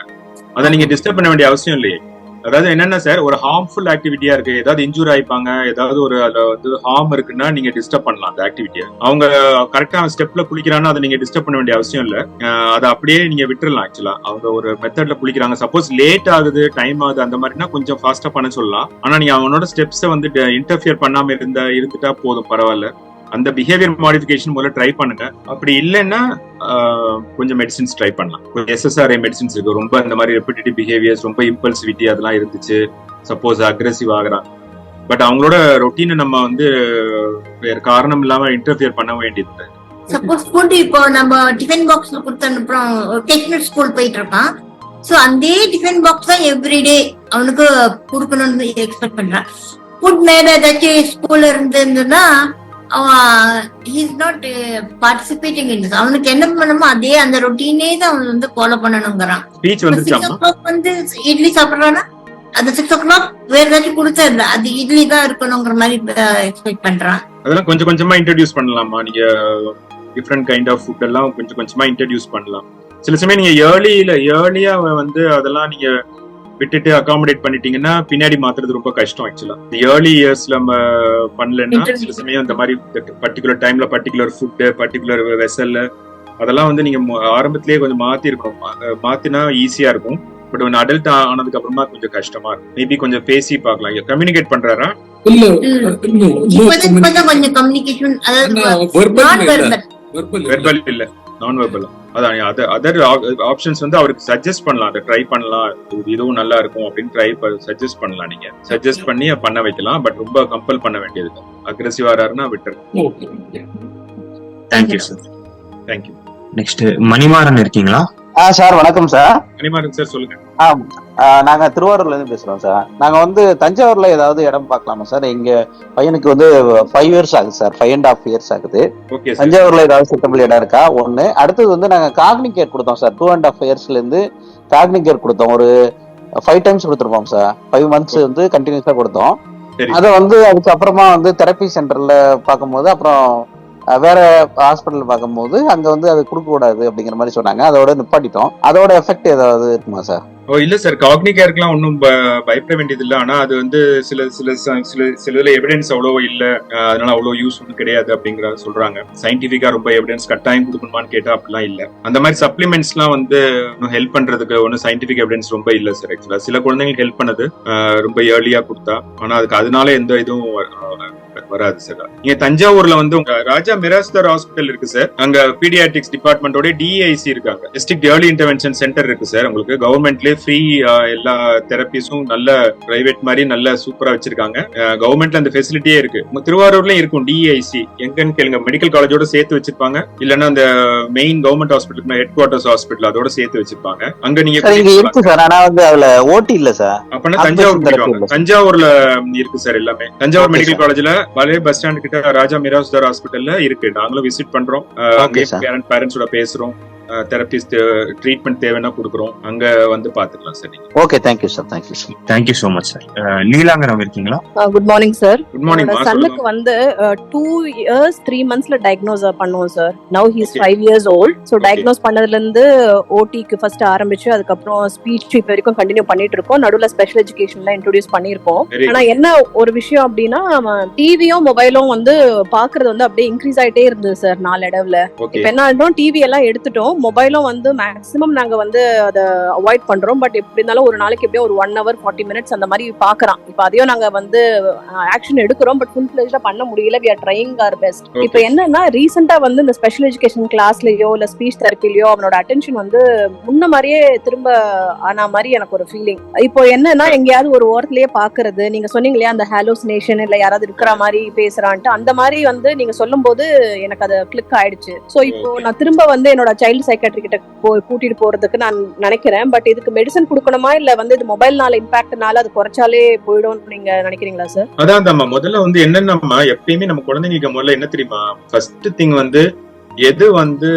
அதை நீங்க டிஸ்டர்ப் பண்ண வேண்டிய அவசியம் இல்லையே. அதாவது என்னன்னா சார், ஒரு ஹார்ம்ஃபுல் ஆக்டிவிட்டியா இருக்கு, ஏதாவது இன்ஜூர் ஆயிப்பாங்க, ஏதாவது ஒரு வந்து ஹார்ம் இருக்குன்னா நீங்க டிஸ்டர்ப் பண்ணலாம் அந்த ஆக்டிவிட்டியை. அவங்க கரெக்டா ஸ்டெப்ல குளிக்கிறாங்கன்னா அதை நீங்க டிஸ்டர்ப் பண்ண வேண்டிய அவசியம் இல்லை. அதை அப்படியே நீங்க விட்டுறலாம். ஆக்சுவலா அவங்க ஒரு மெத்தட்ல குளிக்கிறாங்க, சப்போஸ் லேட் ஆகுது, டைம் ஆகுது, அந்த மாதிரினா கொஞ்சம் ஃபாஸ்டா பண்ண சொல்லலாம். ஆனா நீங்க அவனோட ஸ்டெப்ஸை வந்து இன்டர்ஃபியர் பண்ணாம இருந்துட்டா போதும், பரவாயில்ல. அந்த பிஹேவியர் மாடிஃபிகேஷன் முதல்ல ட்ரை பண்ணுங்க. அப்படி இல்லைன்னா கொஞ்சம் மெடிசின்ஸ் ட்ரை பண்ணலாம். SSRI மெடிசின்ஸ் இருக்கு. ரொம்ப இந்த மாதிரி ரெப்பிட்டேட்டிவ் பிஹேவியர்ஸ், ரொம்ப இம்பல்சிவிட்டி அதெல்லாம் இருந்துச்சு, சப்போஸ் அக்ரெசிவ் ஆகுறாங்க, பட் அவங்களோட ரொட்டீனை நம்ம வந்து வேற காரணம் இல்லாம இன்டர்ஃபியர் பண்ண வேண்டியது. சப்போஸ் ஃபுட் இப்போ நம்ம டிஃபன் பாக்ஸ்ல கொடுத்து அனுப்புறோம், டெக்னிக் ஸ்கூல் போயிட்டு இருக்கான், சோ அந்த டிஃபன் பாக்ஸ் தான் எவ்ரிடே அவனுக்கு கொடுக்கணும்னு எக்ஸ்பெக்ட் பண்றான். ஃபுட் மேல ஏதாச்சும் ஸ்கூல்ல இருந்ததுன்னா he's not participating in this. அவனுக்கு என்ன பண்ணணுமோ அதே அந்த ரொட்டீனே தான் அவன் வந்து ஃபாலோ பண்ணணும்ங்கறான். ஸ்பீச் வந்துச்சாமா? வந்து இட்லி சாப்பிடுறானா அந்த 6 o'clock வேற ஏதாச்சும் கொடுத்துருந்தா அது இட்லி தான் இருக்கணுங்கிற மாதிரி எக்ஸ்பெக்ட் பண்றான். அதெல்லாம் கொஞ்சம் கொஞ்சமா இன்ட்ரடியூஸ் பண்ணலாமா? நீங்க டிஃப்ரெண்ட் கைண்ட் ஆஃப் ஃபுட் எல்லாம் கொஞ்சம் கொஞ்சமா இன்ட்ரடியூஸ் பண்ணலாம். சில சமயம் நீங்க ஏர்லியா வந்து அதெல்லாம் நீங்க விட்டுட்டு அகாமடேட் பண்ணிட்டீங்கன்னா பின்னாடி மாத்துறது ரொம்ப கஷ்டம். ஆக்சுவலா ஏர்லி இயர்ஸ்ல நம்ம பண்ணலன்னா சில சமயம் இந்த மாதிரி பர்டிகுலர் டைம்ல பர்டிகுலர் ஃபுட் பர்டிகுலர் வெசல்ல அதெல்லாம் வந்து நீங்க ஆரம்பத்திலேயே கொஞ்சம் மாத்தினா ஈஸியா இருக்கும். பட் ஒன்னு அடல்ட் ஆனதுக்கு அப்புறமா கொஞ்சம் கஷ்டமா இருக்கும். மேபி கொஞ்சம் பேசி பார்க்கலாம். கம்யூனிகேட் பண்றாரா? இல்ல கொஞ்சம் கம்யூனிகேஷன், வெர்பல் இல்ல, நான் வெர்பல். அதான் அதர் ஆப்ஷன்ஸ் வந்து அவருக்கு சஜஸ்ட் பண்ணலாம். அதை ட்ரை பண்ணலாம், இதுவும் நல்லா இருக்கும் அப்படின்னு சஜஸ்ட் பண்ணலாம். நீங்க சஜஸ்ட் பண்ணி பண்ண வைக்கலாம். பட் ரொம்ப கம்பல் பண்ண வேண்டியது. அக்ரெசிவா வராருன்னா விட்டுருங்க. Thank you sir. Thank you. Next Manimaran இருக்கீங்களா? சார் வணக்கம் சார். மணிமாறன் சார் சொல்லுங்க. நாங்க திருவாரூர்ல இருந்து பேசுறோம் சார். நாங்க வந்து தஞ்சாவூர்ல ஏதாவது இடம் பார்க்கலாமா சார்? எங்க பையனுக்கு வந்து 5 years ஆகுது சார், 5.5 years ஆகுது. தஞ்சாவூர்ல ஏதாவது சூட்டபிள் இடம் இருக்கா? ஒண்ணு. அடுத்தது வந்து நாங்க காக்னிகேர் கொடுத்தோம் சார். 2.5 yearsல இருந்து காக்னிகேர் கொடுத்தோம். ஒரு 5 times கொடுத்துருப்போம் சார். 5 months வந்து கண்டினியூஸா கொடுத்தோம். அதை வந்து அதுக்கப்புறமா வந்து தெரப்பி சென்டர்ல பார்க்கும்போது அப்புறம் வேற ஹாஸ்பிட்டல் பார்க்கும்போது அங்க வந்து அது கொடுக்க கூடாது அப்படிங்கிற மாதிரி சொன்னாங்க. அதோட நிப்பாட்டிட்டோம். அதோட எஃபெக்ட் ஏதாவது இருக்குமா சார்? இல்ல சார், காக்னிகேருக்குலாம் ஒன்றும் பயப்பட வேண்டியது இல்லை. ஆனா அது வந்து சில இதுல எவிடன்ஸ் அவ்வளோ இல்ல, அதனால அவ்வளோ யூஸ் ஒன்றும் கிடையாது அப்படிங்கிற சொல்றாங்க. சயின்டிபிக்கா ரொம்ப எவிடன்ஸ் கட்டாயம் கொடுக்கணுமான்னு கேட்டா அப்படிலாம் இல்ல. அந்த மாதிரி சப்ளிமெண்ட்ஸ் எல்லாம் வந்து ஹெல்ப் பண்றதுக்கு ஒன்றும் சயின்டிபிக் எவிடன்ஸ் ரொம்ப இல்ல சார். ஆக்சுவலா சில குழந்தைங்களுக்கு ஹெல்ப் பண்ணது ரொம்ப ஏர்லியா கொடுத்தா. ஆனா அதுக்கு அதனால எந்த இதுவும் வராது சார். நீங்க தஞ்சாவூர்ல வந்து ராஜா மிராஸ்தார் ஹாஸ்பிட்டல் இருக்கு சார். அங்க பீடியாட்ரிக்ஸ் டிபார்ட்மெண்டோட டிஐசி இருக்காங்க, டிஸ்ட்ரிக்ட் ஏர்லி இன்டர்வென்ஷன் சென்டர் இருக்கு சார். உங்களுக்கு கவர்மெண்ட்லேயே ஃப்ரீ எல்லா தெரப்பிஸும் நல்ல பிரைவேட் மாதிரி நல்ல சூப்பரா வச்சிருக்காங்க. கவர்மெண்ட்ல அந்த ஃபெசிலிட்டியே இருக்கு. திருவாரூர்லயும் இருக்கும் டிஐசி. எங்கன்னு கேளுங்க, மெடிக்கல் காலேஜோட சேர்த்து வச்சிருப்பாங்க. இல்லன்னா அந்த main government hospital head quarters hospital அதோட சேர்த்து வச்சிருப்பாங்க. அங்க நீங்க இருக்கு சார். ஆனா வந்து அதுல ஓடி இல்ல சார். அப்பனா தஞ்சாவூர் தஞ்சாவூர்ல இருக்கு சார் எல்லாமே. தஞ்சாவூர் மெடிக்கல் காலேஜ்ல பழைய பஸ் ஸ்டாண்ட் கிட்ட ராஜா மிராஸ்தார் ஹாஸ்பிட்டல்ல இருக்கு. நாங்களும் விசிட் பண்றோம், பேரண்ட்ஸோட பேசுறோம், தெரபிஸ்ட் ட்ரீட்மெண்ட் தேவைன்னா கொடுக்குறோம். அங்க வந்து பாத்துக்கலாம் sir. Okay, thank you sir. Thank you sir. Thank you so much sir. லீலாங்கரம் இருக்கீங்களா? Good morning sir. Good morning. சன்னுக்கு வந்து 2 years 3 monthsல டயக்னோஸ் பண்ணுவோம் sir. Now he is 5 years old. So diagnose பண்ணதுல இருந்து ஓடிக்கு ஃபர்ஸ்ட் ஆரம்பிச்சு அதுக்கப்புறம் ஸ்பீச் இப்ப வரைக்கும் கண்டினியூ பண்ணிட்டு இருக்கோம். நடுவுல ஸ்பெஷல் எஜுகேஷன்ல இன்ட்ரோடியூஸ் பண்ணிருக்கோம். ஆனா என்ன ஒரு விஷயம் அப்படின்னா, டிவியும் மொபைலும் வந்து பாக்குறது வந்து அப்படியே இன்க்ரீஸ் ஆயிட்டே இருந்தது சார் நாளடைவுல. இப்ப என்ன ஆயிடும், டிவி எல்லாம் எடுத்துட்டோம், மொபைலும் வந்து மேக்ஸிமம் நாங்க வந்து அதை அவாய்ட் பண்றோம். பட் எப்படி இருந்தாலும் ஒரு நாளைக்கு எப்படியும் ஒரு 1 hour 40 minutes அந்த மாதிரி பாக்குறான். இப்ப அதையும் நாங்க வந்து ஆக்ஷன் எடுக்கிறோம். பட் ஃபுல் ஃபிளெஜ்டா பண்ண முடியல. we are trying our best. இப்ப என்னன்னா, ரீசெண்டா வந்து இந்த ஸ்பெஷல் எஜுகேஷன் கிளாஸ்லயோ இல்ல ஸ்பீச் தெரப்பிலயோ அவனோட அட்டென்ஷன் வந்து முன்ன மாதிரியே திரும்ப ஆன மாதிரி எனக்கு ஒரு ஃபீலிங். இப்போ என்னன்னா, எங்கேயாவது ஒரு ஓரத்திலேயே பாக்குறது, நீங்க சொன்னீங்க இல்லையா அந்த ஹாலோசினேஷன் இல்ல யாராவது இருக்கிற மாதிரி பேசுறான்ட்டு, அந்த மாதிரி வந்து நீங்க சொல்லும் போது எனக்கு அது கிளிக் ஆயிடுச்சு. சோ இப்போ நான் திரும்ப வந்து என்னோட சைல்டு சைக்காட்ரி கிட்ட கூட்டிட்டு போறதுக்கு நான் நினைக்கிறேன். பட் இதுக்கு மெடிசன் கொடுக்கணுமா இல்ல வந்து இது மொபைல்னால இம்பாக்ட்னால அது குறைச்சாலே போயிடும் நீங்க நினைக்கிறீங்களா சார்? அதான் நம்ம முதல்ல வந்து என்னன்னா, எப்பயுமே நம்ம குழந்தைங்களுக்கு முதல்ல என்ன தெரியுமா, ஃபர்ஸ்ட் திங் வந்து எது வந்து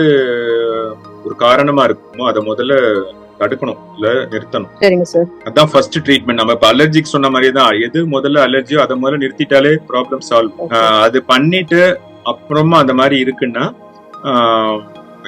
ஒரு காரணமா இருக்குமோ அதை முதல்ல தடுக்கணும், இல்ல நிறுத்தணும். சரிங்க சார். அதான் ஃபர்ஸ்ட் ட்ரீட்மெண்ட். நம்ம இப்ப அலர்ஜிக்கு சொன்ன மாதிரி தான், எது முதல்ல அலர்ஜியோ அதை முதல்ல நிறுத்திட்டாலே ப்ராப்ளம் சால்வ். அது பண்ணிட்டு அப்புறமா அந்த மாதிரி இருக்குன்னா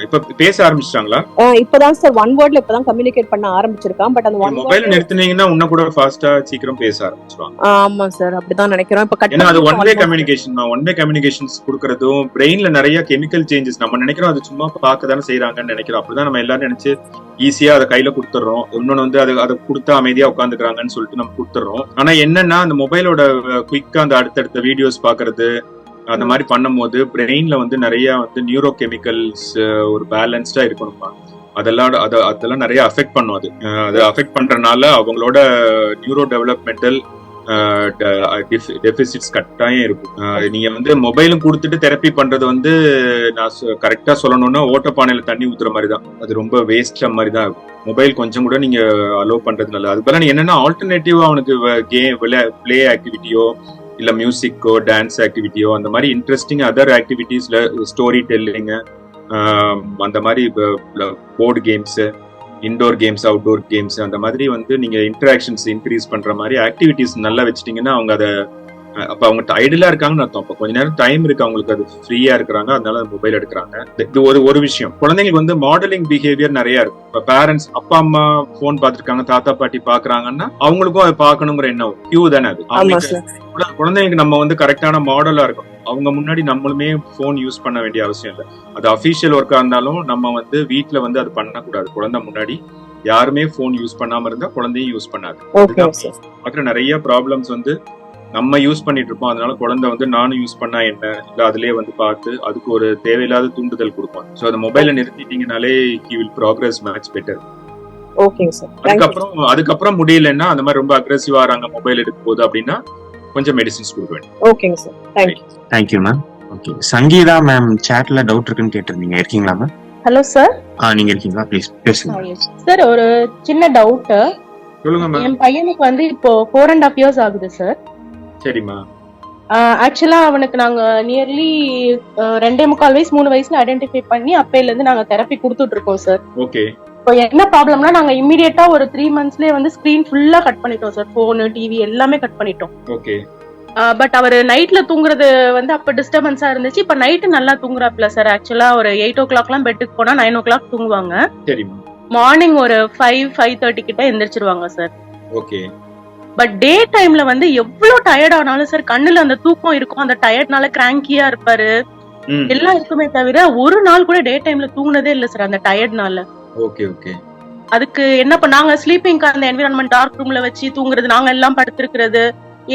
இப்ப பேச ஆரம்பிச்சிட்டாங்களா? இப்பதான் சார் ஒன் வேர்ட்ல இப்பதான் கம்யூனிகேட் பண்ண ஆரம்பிச்சிருக்கான். பட் அந்த மொபைல் நிறுத்தினீங்கன்னா இன்னும் கூட ஃபாஸ்டா சீக்கிரம் பேச ஆரம்பிச்சிடுவாங்க. ஆமா சார், அப்படிதான் நினைக்கிறோம். இப்ப ஏன்னா அது ஒன் வே கம்யூனிகேஷன்ஸ் கொடுக்கறதும் பிரெயின்ல நிறைய கெமிக்கல் சேஞ்சஸ். நம்ம நினைக்கிறோம் அது சும்மா பார்க்க தானே செய்யறாங்கன்னு நினைக்கிறோம். அப்படிதான் நம்ம எல்லாரும் நினைச்சு ஈஸியா அதை கையில கொடுத்துறோம். இன்னொன்னு வந்து அதை கொடுத்தா அமைதியா உட்காந்துக்கிறாங்கன்னு சொல்லிட்டு நம்ம கொடுத்துறோம். ஆனா என்னன்னா, அந்த மொபைலோட குயிக்கா அந்த அடுத்தடுத்த வீடியோஸ் பாக்குறது அந்த மாதிரி பண்ணும்போது பிரெயின்ல வந்து நிறைய வந்து நியூரோ கெமிக்கல்ஸ் ஒரு பேலன்ஸ்டா இருக்கணுமா, அதெல்லாம் நிறைய அஃபெக்ட் பண்ணும். அது அஃபெக்ட் பண்றதுனால அவங்களோட நியூரோ டெவலப்மெண்டல் டெபிசிட்ஸ் கட்டாயம் இருக்கும். நீங்க வந்து மொபைலும் கொடுத்துட்டு தெரப்பி பண்றது வந்து நான் கரெக்டா சொல்லணும்னா ஓட்டப்பானையில தண்ணி ஊத்துற மாதிரி தான். அது ரொம்ப வேஸ்ட் மாதிரி தான் இருக்கும். மொபைல் கொஞ்சம் கூட நீங்க அலோவ் பண்றது நல்லது. அது போல என்னன்னா, ஆல்டர்னேட்டிவா அவனுக்கு கேம் பிளே ஆக்டிவிட்டியோ இல்ல மியூசிக்கோ டான்ஸ் ஆக்டிவிட்டியோ அந்த மாதிரி இன்ட்ரெஸ்டிங் அதர் ஆக்டிவிட்டிஸ்ல ஸ்டோரி டெல்லிங் அந்த மாதிரி board games indoor games, outdoor games, அந்த மாதிரி வந்து நீங்க இன்டராக்ஷன்ஸ் இன்க்ரீஸ் பண்ற மாதிரி ஆக்டிவிட்டிஸ் நல்லா வச்சிட்டீங்கன்னா அவங்க அதை அப்ப அவங்க ஐடியலா இருக்காங்கன்னு அர்த்தம். அப்ப கொஞ்ச நேரம் டைம் இருக்கு அவங்களுக்கு, அது ஃப்ரீயா இருக்கிறாங்க, அதனால மொபைல் எடுக்கிறாங்க. இது ஒரு விஷயம். குழந்தைங்களுக்கு வந்து மாடலிங் பிஹேவியர் நிறைய இருக்கும். இப்ப பேரண்ட்ஸ் அப்பா அம்மா போன் பாத்துருக்காங்க, தாத்தா பாட்டி பாக்குறாங்கன்னா அவங்களுக்கும் அதை பாக்கணுங்கிற எண்ணம் கியூ தானே அது. குழந்தைங்களுக்கு நம்ம வந்து கரெக்டான மாடலா இருக்கும். அவங்க முன்னாடி நம்மளுமே போன் யூஸ் பண்ண வேண்டிய அவசியம் இல்லை. அது அபிஷியல் ஒர்க்கா இருந்தாலும் நம்ம வந்து வீட்டுல வந்து அது பண்ணக்கூடாது. குழந்தை முன்னாடி யாருமே போன் யூஸ் பண்ணாம இருந்தா குழந்தையும் யூஸ் பண்ணாது. அப்புறம் நிறைய ப்ராப்ளம்ஸ் வந்து நம்ம யூஸ் பண்ணிட்டு இருப்போம். அதனால குழந்தை வந்து நானும் யூஸ் பண்ணா என்ன, இல்ல அதுலயே வந்து பார்த்து அதுக்கு ஒரு தேவையில்லாத தூண்டுதல் கொடுப்போம். சோ அந்த மொபைலை நிறுத்திட்டீங்கனாலே he will progress much better. ஓகேங்க சார். அதுக்கப்புறம் முடியலன்னா அந்த மாதிரி ரொம்ப அக்ரெசிவா ஆறாங்க மொபைல் எடுக்கும் போது அப்படின்னா கொஞ்சம் மெடிசின்ஸ் கொடுக்க வேண்டும். ஓகேங்க sir. Thank you ma'am. Okay, Sangeetha ma'am சாட்ல டவுட் இருக்குன்னு கேட்டிருந்தீங்க, இருக்கீங்களா மேம்? Hello sir. நீங்க இருக்கீங்களா? ப்ளீஸ் பேசுங்க சார். ஒரு சின்ன டவுட். சொல்லுங்க மேம். என் பையனுக்கு வந்து இப்போ 4.5 years ஆகுது சார். சரிம்மா. ஆக்சுவலா அவனுக்கு நாங்க நியர்லி 2.25 வயசு 3 வயசுல ஐடென்டிஃபை பண்ணி அப்பையில இருந்து நாங்க தெரப்பி கொடுத்துட்டு இருக்கோம் சார். ஓகே. இப்போ என்ன ப்ராப்ளம்னா நாங்க இமிடியேட்டா ஒரு 3 monthsலயே வந்து ஸ்கிரீன் ஃபுல்லா கட் பண்ணிட்டோம் சார். போன், டிவி எல்லாமே கட் பண்ணிட்டோம். ஓகே. பட் அவர் நைட்ல தூங்குறது வந்து அப்ப டிஸ்டர்பன்ஸா இருந்துச்சு. இப்ப நைட்டு நல்லா தூங்குறாப்ல சார். ஆக்சுவலா ஒரு 8 o'clock பெட்டுக்கு போனா 9 o'clock தூங்குவாங்க. சரிம்மா. மார்னிங் ஒரு 5:30 கிட்ட எந்திரிச்சிருவாங்க சார். ஓகே. பட் டே டைம்ல வந்து எவ்வளவு டயர்ட் ஆனாலும் சார் கண்ணுல அந்த தூக்கம் இருக்கும். அந்த டயர்ட்னால கிராங்கியா இருப்பாரு, எல்லாம் இருக்குமே தவிர ஒரு நாள் கூட டே டைம்ல தூங்குனதே இல்ல சார் அந்த டயர்ட்னால. Okay okay. அதுக்கு என்ன நாங்க ஸ்லீப்பிங் அந்த என்விரான்மெண்ட் டார்க் ரூம்ல வச்சு தூங்குறது, நாங்க எல்லாம் படுத்திருக்கிறது,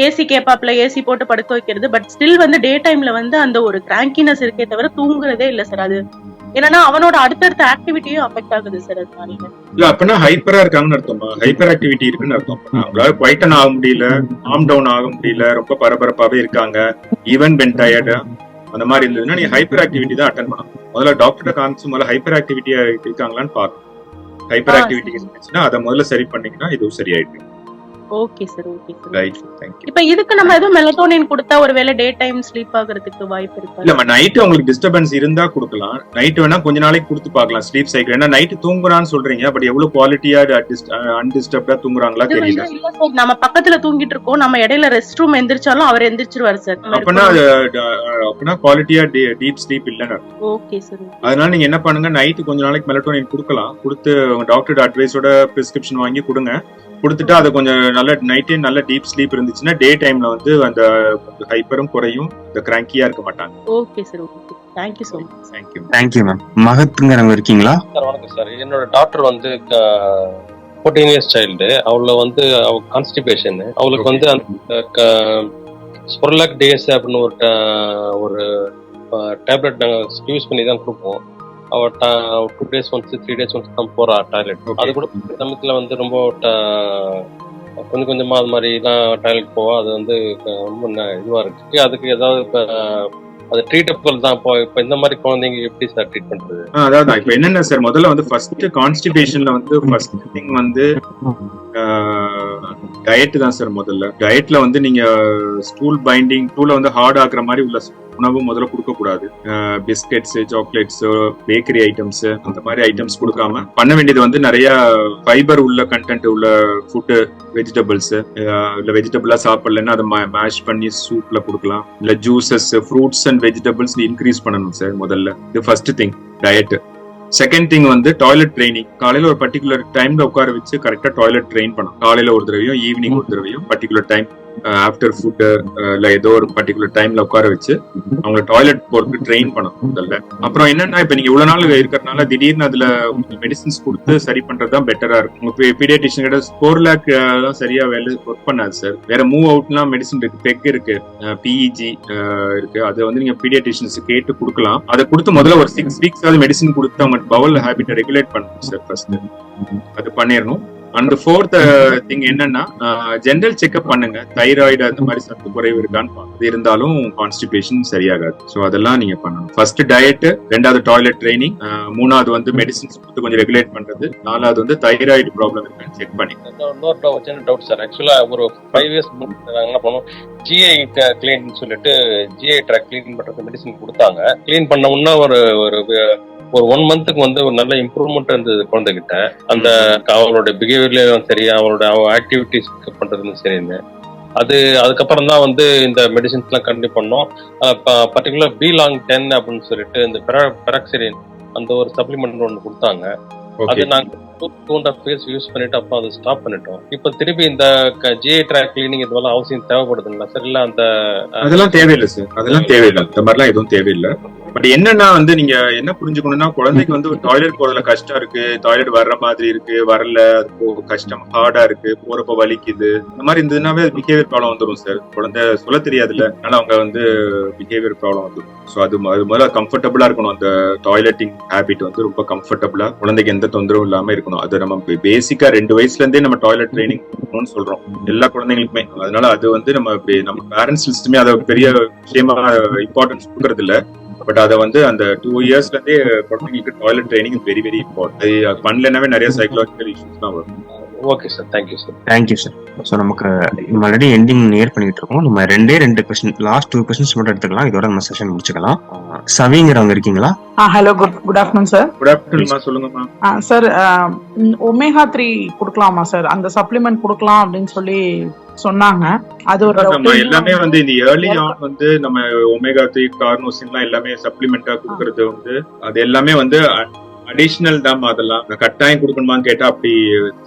ஏசி கேப்பாப்ல ஏசி போட்டு படுக்க வைக்கிறது. பட் ஸ்டில் வந்து டே டைம்ல வந்து அந்த ஒரு கிராங்கினஸ் இருக்கே தவிர தூங்குறதே இல்ல சார். அது என்னன்னா அவனோட அடுத்தடுத்த ஆக்டிவிட்டியும் அஃபெக்ட் ஆகுது சார். அதனால இல்ல அப்படின்னா ஹைப்பரா இருக்காங்கன்னு அர்த்தமா? ஹைப்பர் ஆக்டிவிட்டி இருக்குன்னு அர்த்தம். அவங்களால குவைட்டன் ஆக முடியல, காம் டவுன் ஆக முடியல, ரொம்ப பரபரப்பாவே இருக்காங்க, ஈவன் பென் டயர்டு அந்த மாதிரி இருந்ததுன்னா நீங்க ஹைப்பர் ஆக்டிவிட்டி தான் அட்டன் பண்ணணும். முதல்ல டாக்டர் காமிச்சு முதல்ல ஹைப்பர் ஆக்டிவிட்டியா இருக்காங்களான்னு பாக்கணும். ஹைப்பர் ஆக்டிவிட்டி இருந்துச்சுன்னா அதை முதல்ல சரி பண்ணீங்கன்னா இதுவும் சரியாயிட்டு. Okay sir. Okay sir. Right, thank you. இப்போ இதுக்கு நம்ம ஏதோ மெலட்டோனின் கொடுத்தா ஒருவேளை டே டைம் ஸ்லீப் ஆகிறதுக்கு வாய்ப்பு இருக்கா? இல்ல நைட் உங்களுக்கு டிஸ்டர்பன்ஸ் இருந்தா கொடுக்கலாம். நைட் வேணா கொஞ்ச நாளைக்கு கொடுத்து பார்க்கலாம் ஸ்லீப் சைக்கிள். ஏன்னா நைட் தூங்குறான்னு சொல்றீங்க, பட் எவ்வளவு குவாலிட்டியா அன்டிஸ்டர்ப்டா தூங்குறாங்களா தெரியல. இல்ல சார், நம்ம பக்கத்துல தூங்கிட்டு இருக்கோம், நம்ம இடையில ரெஸ்ட் ரூம் எந்திரிச்சாலும் அவர் எந்திரிச்சிருவாரு சார். அப்படின்னா குவாலிட்டியா டீப் ஸ்லீப் இல்லன்னு. Okay sir. அதனால நீங்க என்ன பண்ணுங்க, நைட் கொஞ்ச நாளைக்கு மெலட்டோனின் கொடுக்கலாம். கொடுத்து டாக்டர் அட்வைஸோட பிரிஸ்கிரிப்ஷன் வாங்கி கொடுங்க. கொடுத்துட்டு அதை கொஞ்சம் நல்ல நைட்டே நல்ல டீப் ஸ்லீப் இருந்துச்சுன்னா டே டைம்ல வந்து அந்த ஹைப்பரும் குறையும், இந்த கிராங்கியா இருக்க மாட்டாங்க. Okay sir. Okay, thank you so much. Thank you ma'am. மகத்துங்கிறவங்க இருக்கீங்களா? சார் வணக்கம் சார். என்னோட டாக்டர் வந்து 14 years சைல்டு. அவள வந்து அவ கான்ஸ்டிபேஷன், அவளுக்கு வந்து அந்த ஸ்பொரலாக் டேஸ் அப்படின்னு ஒரு டேப்லெட் நாங்கள் யூஸ் பண்ணி தான் கொடுப்போம். அவ 2 days once 3 days once தான் போறா டாய்லெட். அது கூட சமயத்துல வந்து ரொம்ப கொஞ்சம் கொஞ்சமா அது மாதிரி தான் டாய்லெட் போவா. அது வந்து ரொம்ப இதுவா இருக்கு. அதுக்கு ஏதாவது அது ட்ரீட்டபிள் தான். இப்போ இந்த மாதிரி குழந்தைங்க எப்படி சார் ட்ரீட் பண்றது? அதான் இப்போ என்னென்ன சார், முதல்ல வந்து ஃபர்ஸ்ட் கான்ஸ்டிபேஷன்ல வந்து ஃபர்ஸ்ட் திங் வந்து டயட் தான் சார். முதல்ல டயட்ல வந்து நீங்க ஸ்டூல் பைண்டிங் டூல வந்து ஹார்ட் ஆக்குற மாதிரி உள்ள உணவு முதல்ல கொடுக்க கூடாது. பிஸ்கெட்ஸ், சாக்லேட்ஸ், பேக்கரி ஐட்டம்ஸ் அந்த மாதிரி ஐட்டம்ஸ் கொடுக்காம பண்ண வேண்டியது வந்து நிறைய ஃபைபர் உள்ள கண்டென்ட் உள்ள ஃபுட்டு, வெஜிடபிள்ஸ் இல்ல வெஜிடபிளா சாப்பிடலன்னா அதை மேஷ் பண்ணி சூப்ல கொடுக்கலாம். இல்ல juices, fruits and vegetables increase பண்ணணும் சார் முதல்ல. இது first thing diet. Second thing வந்து டாய்லெட் ட்ரைனிங். காலையில ஒரு பர்டிகுலர் டைம்ல உட்கார வச்சு கரெக்டா டாய்லெட் ட்ரெயின் பண்ணணும். காலையில ஒரு தடவையும் ஈவினிங் ஒரு தடவையும் பர்டிகுலர் டைம் ஆஃப்டர் ஃபுட் இல்ல ஏதோ ஒரு பர்டிகுலர் டைம்ல உட்கார வச்சு அவங்க டாய்லெட் போறதுக்கு ட்ரெயின் பண்ணணும் முதல்ல. அப்புறம் என்னன்னா, இப்ப நீங்க இவ்வளவு நாள் இருக்கிறதுனால திடீர்னு அதுல மெடிசின்ஸ் கொடுத்து சரி பண்றதுதான் பெட்டரா இருக்கும். உங்க பீடியாட்ரிஷியன் கிட்ட ஸ்போர்லாக் தான் சரியா வேலை ஒர்க் பண்ணாது சார். வேற மூவ் அவுட்லாம் மெடிசின் இருக்கு, பெக் இருக்கு, பிஇஜி இருக்கு. அதை வந்து நீங்க பீடியாட்ரிஷியன்ஸ் கேட்டு கொடுக்கலாம். அதை கொடுத்து முதல்ல ஒரு 6 weeks மெடிசின் கொடுத்து அவங்க பவல் ஹேபிட்டை ரெகுலேட் பண்ணணும் சார். ஃபர்ஸ்ட் அது பண்ணிடணும். அண்ட் ஃபோர்த் திங் என்னன்னா, ஜெனரல் செக்அப் பண்ணுங்க. தைராய்டு அந்த மாதிரி சத்து குறைவு இருக்கான்னு அது இருந்தாலும் கான்ஸ்டிபேஷன் சரியாகாது. ஸோ அதெல்லாம் நீங்க பண்ணணும். ஃபர்ஸ்ட் டயட், ரெண்டாவது டாய்லெட் ட்ரைனிங், மூணாவது வந்து மெடிசின்ஸ் கொடுத்து கொஞ்சம் ரெகுலேட் பண்றது, நாலாவது வந்து தைராய்டு ப்ராப்ளம் இருக்கான்னு செக் பண்ணி. இன்னொரு சின்ன டவுட் சார். ஆக்சுவலா ஒரு 5 years என்ன பண்ணோம், ஜிஐ கிளீன் சொல்லிட்டு ஜிஐ ட்ராக் கிளீன் பண்றது மெடிசின் கொடுத்தாங்க. கிளீன் பண்ண உடனே ஒரு ஒரு 1 மந்த்துக்கு வந்து ஒரு நல்ல இம்ப்ரூவ்மெண்ட் இருந்தது குழந்தைகிட்ட. அந்த அவளோட பிஹேவியர்லயும் சரி, அவளோட ஆக்டிவிட்டிஸ் பண்றதுன்னு சரின்னு. அதுக்கப்புறம் தான் வந்து இந்த மெடிசின்ஸ் எல்லாம் கண்டினியூ பண்ணோம். பர்டிகுலர் B-Long10 அப்படின்னு சொல்லிட்டு இந்த பெராக்சிலின் அந்த ஒரு சப்ளிமெண்ட் ஒன்று கொடுத்தாங்க. அது நாங்க 2.5 years யூஸ் பண்ணிட்டு அப்புறம் அதை ஸ்டாப் பண்ணிட்டோம். இப்ப திருப்பி இந்த GI ட்ராக் கிளீனிங் இதெல்லாம் அவசியம் தேவைப்படுதுங்களா சார்? இல்ல அதெல்லாம் தேவையில்லை சார், அதெல்லாம் தேவையில்லை, அந்த மாதிரிலாம் எதுவும் தேவையில்லை. பட் என்னன்னா வந்து நீங்க என்ன புரிஞ்சுக்கணும்னா, குழந்தைக்கு வந்து டாய்லெட் போறதுல கஷ்டம் இருக்கு, டாய்லெட் வர்ற மாதிரி இருக்கு, வரல, கஷ்டம், ஹார்டா இருக்கு, போறப்ப வலிக்குது, இந்த மாதிரி இருந்ததுனாவே பிஹேவியர் ப்ராப்ளம் வந்துடும் சார். குழந்தை சொல்ல தெரியாதுல்ல, அதனால அவங்க வந்து பிஹேவியர் ப்ராப்ளம் வந்துடும். ஸோ அது முதல்ல கம்ஃபர்டபுளா இருக்கணும். அந்த டாய்லெட்டிங் ஹேபிட் வந்து ரொம்ப கம்ஃபர்டபுளா, குழந்தைக்கு எந்த தொந்தரவும் இல்லாம இருக்கணும். அது நம்ம பேசிக்கா 2 வயசுல இருந்தே நம்ம டாய்லெட் ட்ரைனிங் கொடுக்கணும்னு சொல்றோம் எல்லா குழந்தைங்களுக்குமே. அதனால அது வந்து நம்ம பேரண்ட்ஸ் லிஸ்ட்டுமே அதை பெரிய விஷயமா இம்பார்ட்டன்ஸ் கொடுக்கறது இல்ல. பட் அதை வந்து அந்த 2 yearsல இருந்தே குழந்தைங்களுக்கு toilet training very very important. அது பண்ணலனாவே நிறைய சைக்கலாஜிக்கல் இஷ்யூஸ் தான் வரும். Okay sir, thank you sir. Thank you sir. So நமக்கு நம்ம ஆல்ரெடி எண்டிங் நியர் பண்ணிட்டு இருக்கோம். நம்ம 2 கொஸ்டின், லாஸ்ட் 2 கொஸ்டின்ஸ் மட்டும் எடுத்துக்கலாம். இதோட நம்ம செஷன் முடிச்சுக்கலாம். சவிங்கிறவங்க இருக்கீங்களா? Hello, good afternoon sir. Good afternoon, சொல்லுங்கம்மா. சார், omega-3 கொடுக்கலாமா சார்? அந்த சப்ளிமெண்ட் கொடுக்கலாம் அப்படின்னு சொல்லி சொன்னாங்க. அது ஒரு எல்லாமே வந்து இந்த ஏர்லி ஆன் வந்து நம்ம omega-3 கார்னோசின்லாம் எல்லாமே சப்ளிமெண்டா கொடுக்கறது வந்து அது எல்லாமே வந்து அடிஷனல் தான். அதெல்லாம் கட்டாயம் கொடுக்கணுமான்னு கேட்டா அப்படி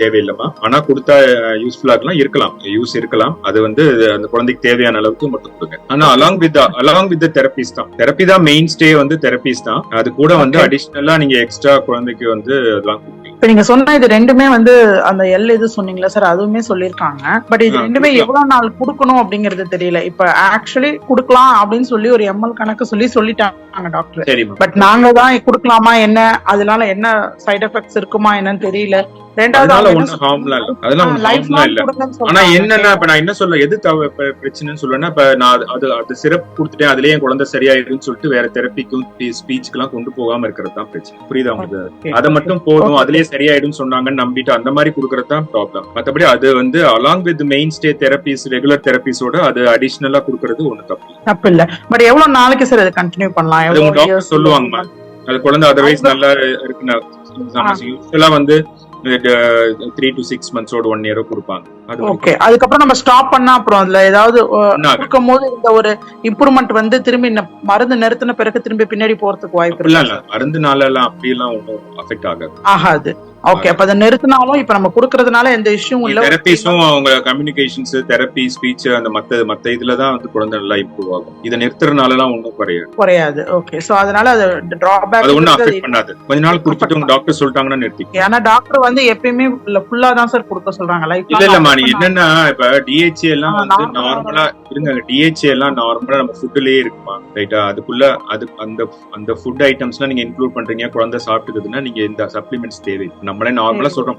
தேவையில்லைமா. ஆனா கொடுத்தா யூஸ்ஃபுல்லா இருக்கலாம், யூஸ் இருக்கலாம். அது வந்து அந்த குழந்தைக்கு தேவையான அளவுக்கு மட்டும் கொடுங்க. ஆனா அலாங் வித் தெரபிஸ் தான், தெரப்பி தான் மெயின் ஸ்டே, வந்து தெரபிஸ் தான். அது கூட வந்து அடிஷனலா நீங்க எக்ஸ்ட்ரா குழந்தைக்கு வந்து அதெல்லாம் கொடுப்பீங்க. இப்ப நீங்க சொன்ன இது ரெண்டுமே வந்து அந்த இது சொன்னீங்களா சார், அதுவுமே சொல்லியிருக்காங்க. பட் இது ரெண்டுமே எவ்வளவு நாள் கொடுக்கணும் அப்படிங்கறது தெரியல. இப்ப ஆக்சுவலி கொடுக்கலாம் அப்படின்னு சொல்லி ஒரு ml கணக்கு சொல்லிட்டாங்க டாக்டர். பட் நாங்க தான் கொடுக்கலாமா, என்ன அதனால என்ன சைடு எஃபெக்ட்ஸ் இருக்குமா என்னன்னு தெரியல. அதனால ஒன்னும் ஹார்ம்லாம் இல்ல, அதெல்லாம் ஒன்னும் ஹார்ம்லாம் இல்ல. ஆனா என்னன்னா இப்ப நான் என்ன சொல்ல, எது பிரச்சனைன்னு சொல்லுவேன்னா, இப்ப நான் அது சிரப் கொடுத்துட்டேன், அதுலயே என் குழந்தை சரியாயிருன்னு சொல்லிட்டு வேற தெரப்பிக்கும் ஸ்பீச்சுக்கெல்லாம் கொண்டு போகாம இருக்கிறது தான் பிரச்சனை. புரியுதா உங்களுக்கு? அதை மட்டும் போதும், அதுலயே சரியாயிடும் சொன்னாங்கன்னு நம்பிட்டு அந்த மாதிரி கொடுக்கறது தான் ப்ராப்ளம். மற்றபடி அது வந்து along with main stay therapies, regular தெரபிஸோட அது அடிஷனலா கொடுக்கறது ஒண்ணு தப்பு இல்ல. பட் எவ்வளவு நாளைக்கு சார் இது கண்டினியூ பண்ணலாம்? டாக்டர் சொல்லுவாங்கம்மா. அது குழந்தை அதர்வைஸ் நல்லா இருக்குன்னா யூஸ்வலா வந்து 3 to 6 months 1 year கொடுப்பாங்க. ஓகே, அதுக்கப்புறம் நம்ம ஸ்டாப் பண்ணா அப்புறம் அதுல ஏதாவது கொடுக்கும் போது இந்த ஒரு இம்ப்ரூவ்மெண்ட் வந்து திரும்பி மருந்து நிறுத்தின பிறகு திரும்பி பின்னாடி போறதுக்கு வாய்ப்பு இல்ல. மருந்துனால எல்லாம் அப்படி எல்லாம் ஒன்றும் அஃபெக்ட் ஆகாது. ஓகே, அப்ப அதை நிறுத்தினாலும் இப்ப நம்ம கொடுக்கறதுனால எந்த இஷ்யூவும் இல்ல. தெரபிஸும் அவங்க கம்யூனிகேஷன்ஸ், தெரப்பி, ஸ்பீச், அந்த மத்த இதுலதான் வந்து குழந்தை நல்லா இம்ப்ரூவ் ஆகும். இதை நிறுத்துறதுனால எல்லாம் ஒன்றும் குறையாது. ஓகே, சோ அதனால அது டிராபேக், அது ஒன்றும் அஃபெக்ட் பண்ணாது. கொஞ்ச நாள் குடிச்சிட்டு உங்க டாக்டர் சொல்லிட்டாங்கன்னா நிறுத்தி. ஏன்னா டாக்டர் வந்து எப்பயுமே ஃபுல்லா தான் சார் கொடுக்க சொல்றாங்க. இல்லம்மா, நீ என்னன்னா இப்ப DHA எல்லாம் வந்து நார்மலா இருங்க, DHA எல்லாம் நார்மலா நம்ம ஃபுட்லயே இருக்குமா, ரைட்டா? அதுக்குள்ள அந்த ஃபுட் ஐட்டம்ஸ்லாம் நீங்க இன்க்ளூட் பண்றீங்க, குழந்தை சாப்பிட்டுக்குதுன்னா நீங்க இந்த சப்ளிமெண்ட்ஸ் தேவை. நம்மளே நார்மலா சொல்றோம்,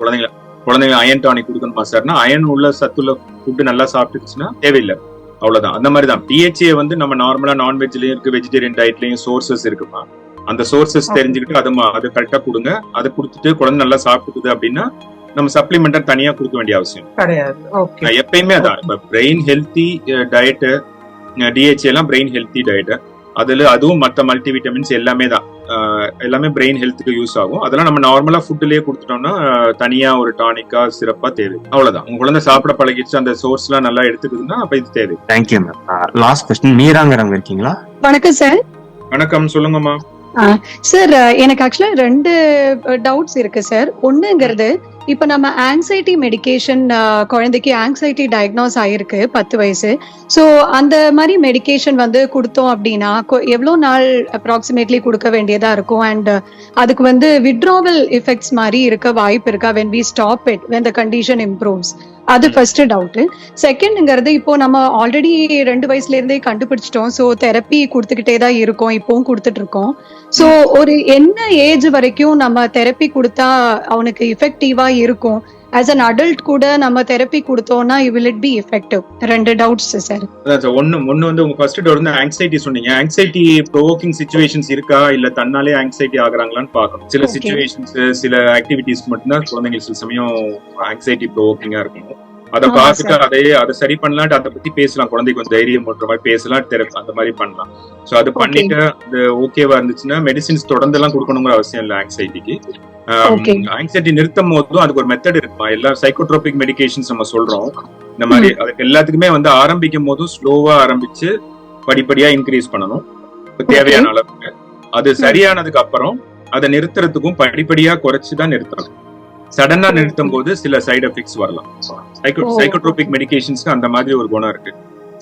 குழந்தைங்க அயன் டானிக் கொடுக்கணுமா சார்னா, அயன் உள்ள சத்துள்ள ஃபுட் நல்லா சாப்பிட்டுச்சுன்னா தேவையில்லை, அவ்வளவுதான். அந்த மாதிரி தான் DHA வந்து நம்ம நார்மலா நான்வெஜ்லயும் இருக்கு, வெஜிடேரியன் டயட்லயும் சோர்சஸ் இருக்குமா. அந்த சோர்சஸ் தெரிஞ்சுக்கிட்டு அது கரெக்டா கொடுங்க. அதை கொடுத்துட்டு குழந்தை நல்லா சாப்பிட்டுக்குது அப்படின்னா நம்ம சப்ளிமெண்டா தனியா கொடுக்க வேண்டிய அவசியம் கிடையாது. எப்பயுமே அதான், இப்ப பிரெயின் ஹெல்த்தி டயட், DHA எல்லாம் பிரெயின் ஹெல்த்தி டயட், அதுவும் மற்ற மல்டிவிட்டமின்ஸ் எல்லாமே தான், எல்லாமே பிரெயின் ஹெல்த்துக்கு யூஸ் ஆகும். அதெல்லாம் நம்ம நார்மலா ஃபுட்லயே கொடுத்துட்டோம்னா தனியா ஒரு டானிக்கா சிறப்பா தேவை, அவ்வளவுதான். உங்க குழந்தை சாப்பிட பழகிடுச்சு, அந்த சோர்ஸ் எல்லாம் நல்லா எடுத்துக்குதுன்னா அப்ப இது தேவை. Thank you ma'am. லாஸ்ட் क्वेश्चन மீராங்கறவங்க இருக்கீங்களா? வணக்கம் சார். வணக்கம், சொல்லுங்கம்மா. சார், எனக்கு ஆக்சுவலா 2 டவுட்ஸ் இருக்கு சார். ஒண்ணுங்கிறது, இப்ப நம்ம ஆங்ஸைட்டி மெடிகேஷன், குழந்தைக்கு ஆங்ஸைட்டி டயக்னோஸ் ஆயிருக்கு 10 வயசு. ஸோ அந்த மாதிரி மெடிகேஷன் வந்து கொடுத்தோம் அப்படின்னா எவ்வளோ நாள் அப்ராக்சிமேட்லி கொடுக்க வேண்டியதா இருக்கும்? அண்ட் அதுக்கு வந்து விட்ராவல் எஃபெக்ட்ஸ் மாதிரி இருக்க வாய்ப்பு இருக்கா when we stop it, when the condition improves? அது ஃபர்ஸ்ட் டவுட். செகண்ட்ங்கிறது, இப்போ நம்ம ஆல்ரெடி 2 வயசுல இருந்தே கண்டுபிடிச்சிட்டோம். ஸோ தெரப்பி கொடுத்துக்கிட்டே தான் இருக்கோம், இப்பவும் கொடுத்துட்டு இருக்கோம். ஸோ ஒரு என்ன ஏஜ் வரைக்கும் நம்ம தெரப்பி கொடுத்தா அவனுக்கு எஃபெக்டிவா இருக்கும்? ஆஸ் அன் அடல்ட் கூட நம்ம தெரப்பி கொடுத்தோம்னா will it be effective? 2 doubts sir. ஒன்னு வந்து உங்க ஃபர்ஸ்ட் டவுட் வந்து ஆங்ஸைட்டி சொன்னீங்க. ஆங்ஸைட்டி ப்ரோவோக்கிங் சிச்சுவேஷன்ஸ் இருக்கா, இல்ல தன்னாலே ஆங்ஸைட்டி ஆகுறாங்களான்னு பார்க்கணும். சில சிச்சுவேஷன்ஸ், சில ஆக்டிவிட்டிஸ் மட்டும்தான் குழந்தைங்களுக்கு சில சமயம் ஆங்ஸைட்டி ப்ரோவோக்கிங்கா இருக்கும். அதை பார்த்துட்டு அதை சரி பண்ணலான்ட்டு அதை பத்தி பேசலாம், குழந்தைக்கு கொஞ்சம் தைரியம் பண்ற மாதிரி பேசலாம், அந்த மாதிரி பண்ணலாம். ஸோ அது பண்ணிட்டு அது ஓகேவா இருந்துச்சுன்னா மெடிசின்ஸ் தொடர்ந்து எல்லாம் கொடுக்கணுங்கிற அவசியம் இல்லை. ஆங்ஸைட்டிக்கு ஆங்ஸைட்டி நிறுத்தும் போதும் அதுக்கு ஒரு மெத்தட் இருக்குமா, எல்லா சைக்கோட்ரோபிக் மெடிகேஷன்ஸ் நம்ம சொல்றோம் இந்த மாதிரி. அதுக்கு எல்லாத்துக்குமே வந்து ஆரம்பிக்கும் போதும் ஸ்லோவா ஆரம்பிச்சு படிப்படியா இன்க்ரீஸ் பண்ணணும் தேவையான அளவுக்கு. அது சரியானதுக்கு அப்புறம் அதை நிறுத்துறதுக்கும் படிப்படியா குறைச்சுதான் நிறுத்தணும். சடனா நிறுத்தும் போது சில சைடு எஃபெக்ட்ஸ் வரலாம். சைக்கோட்ரோபிக் மெடிகேஷன்ஸ்க்கு அந்த மாதிரி ஒரு குணம் இருக்கு,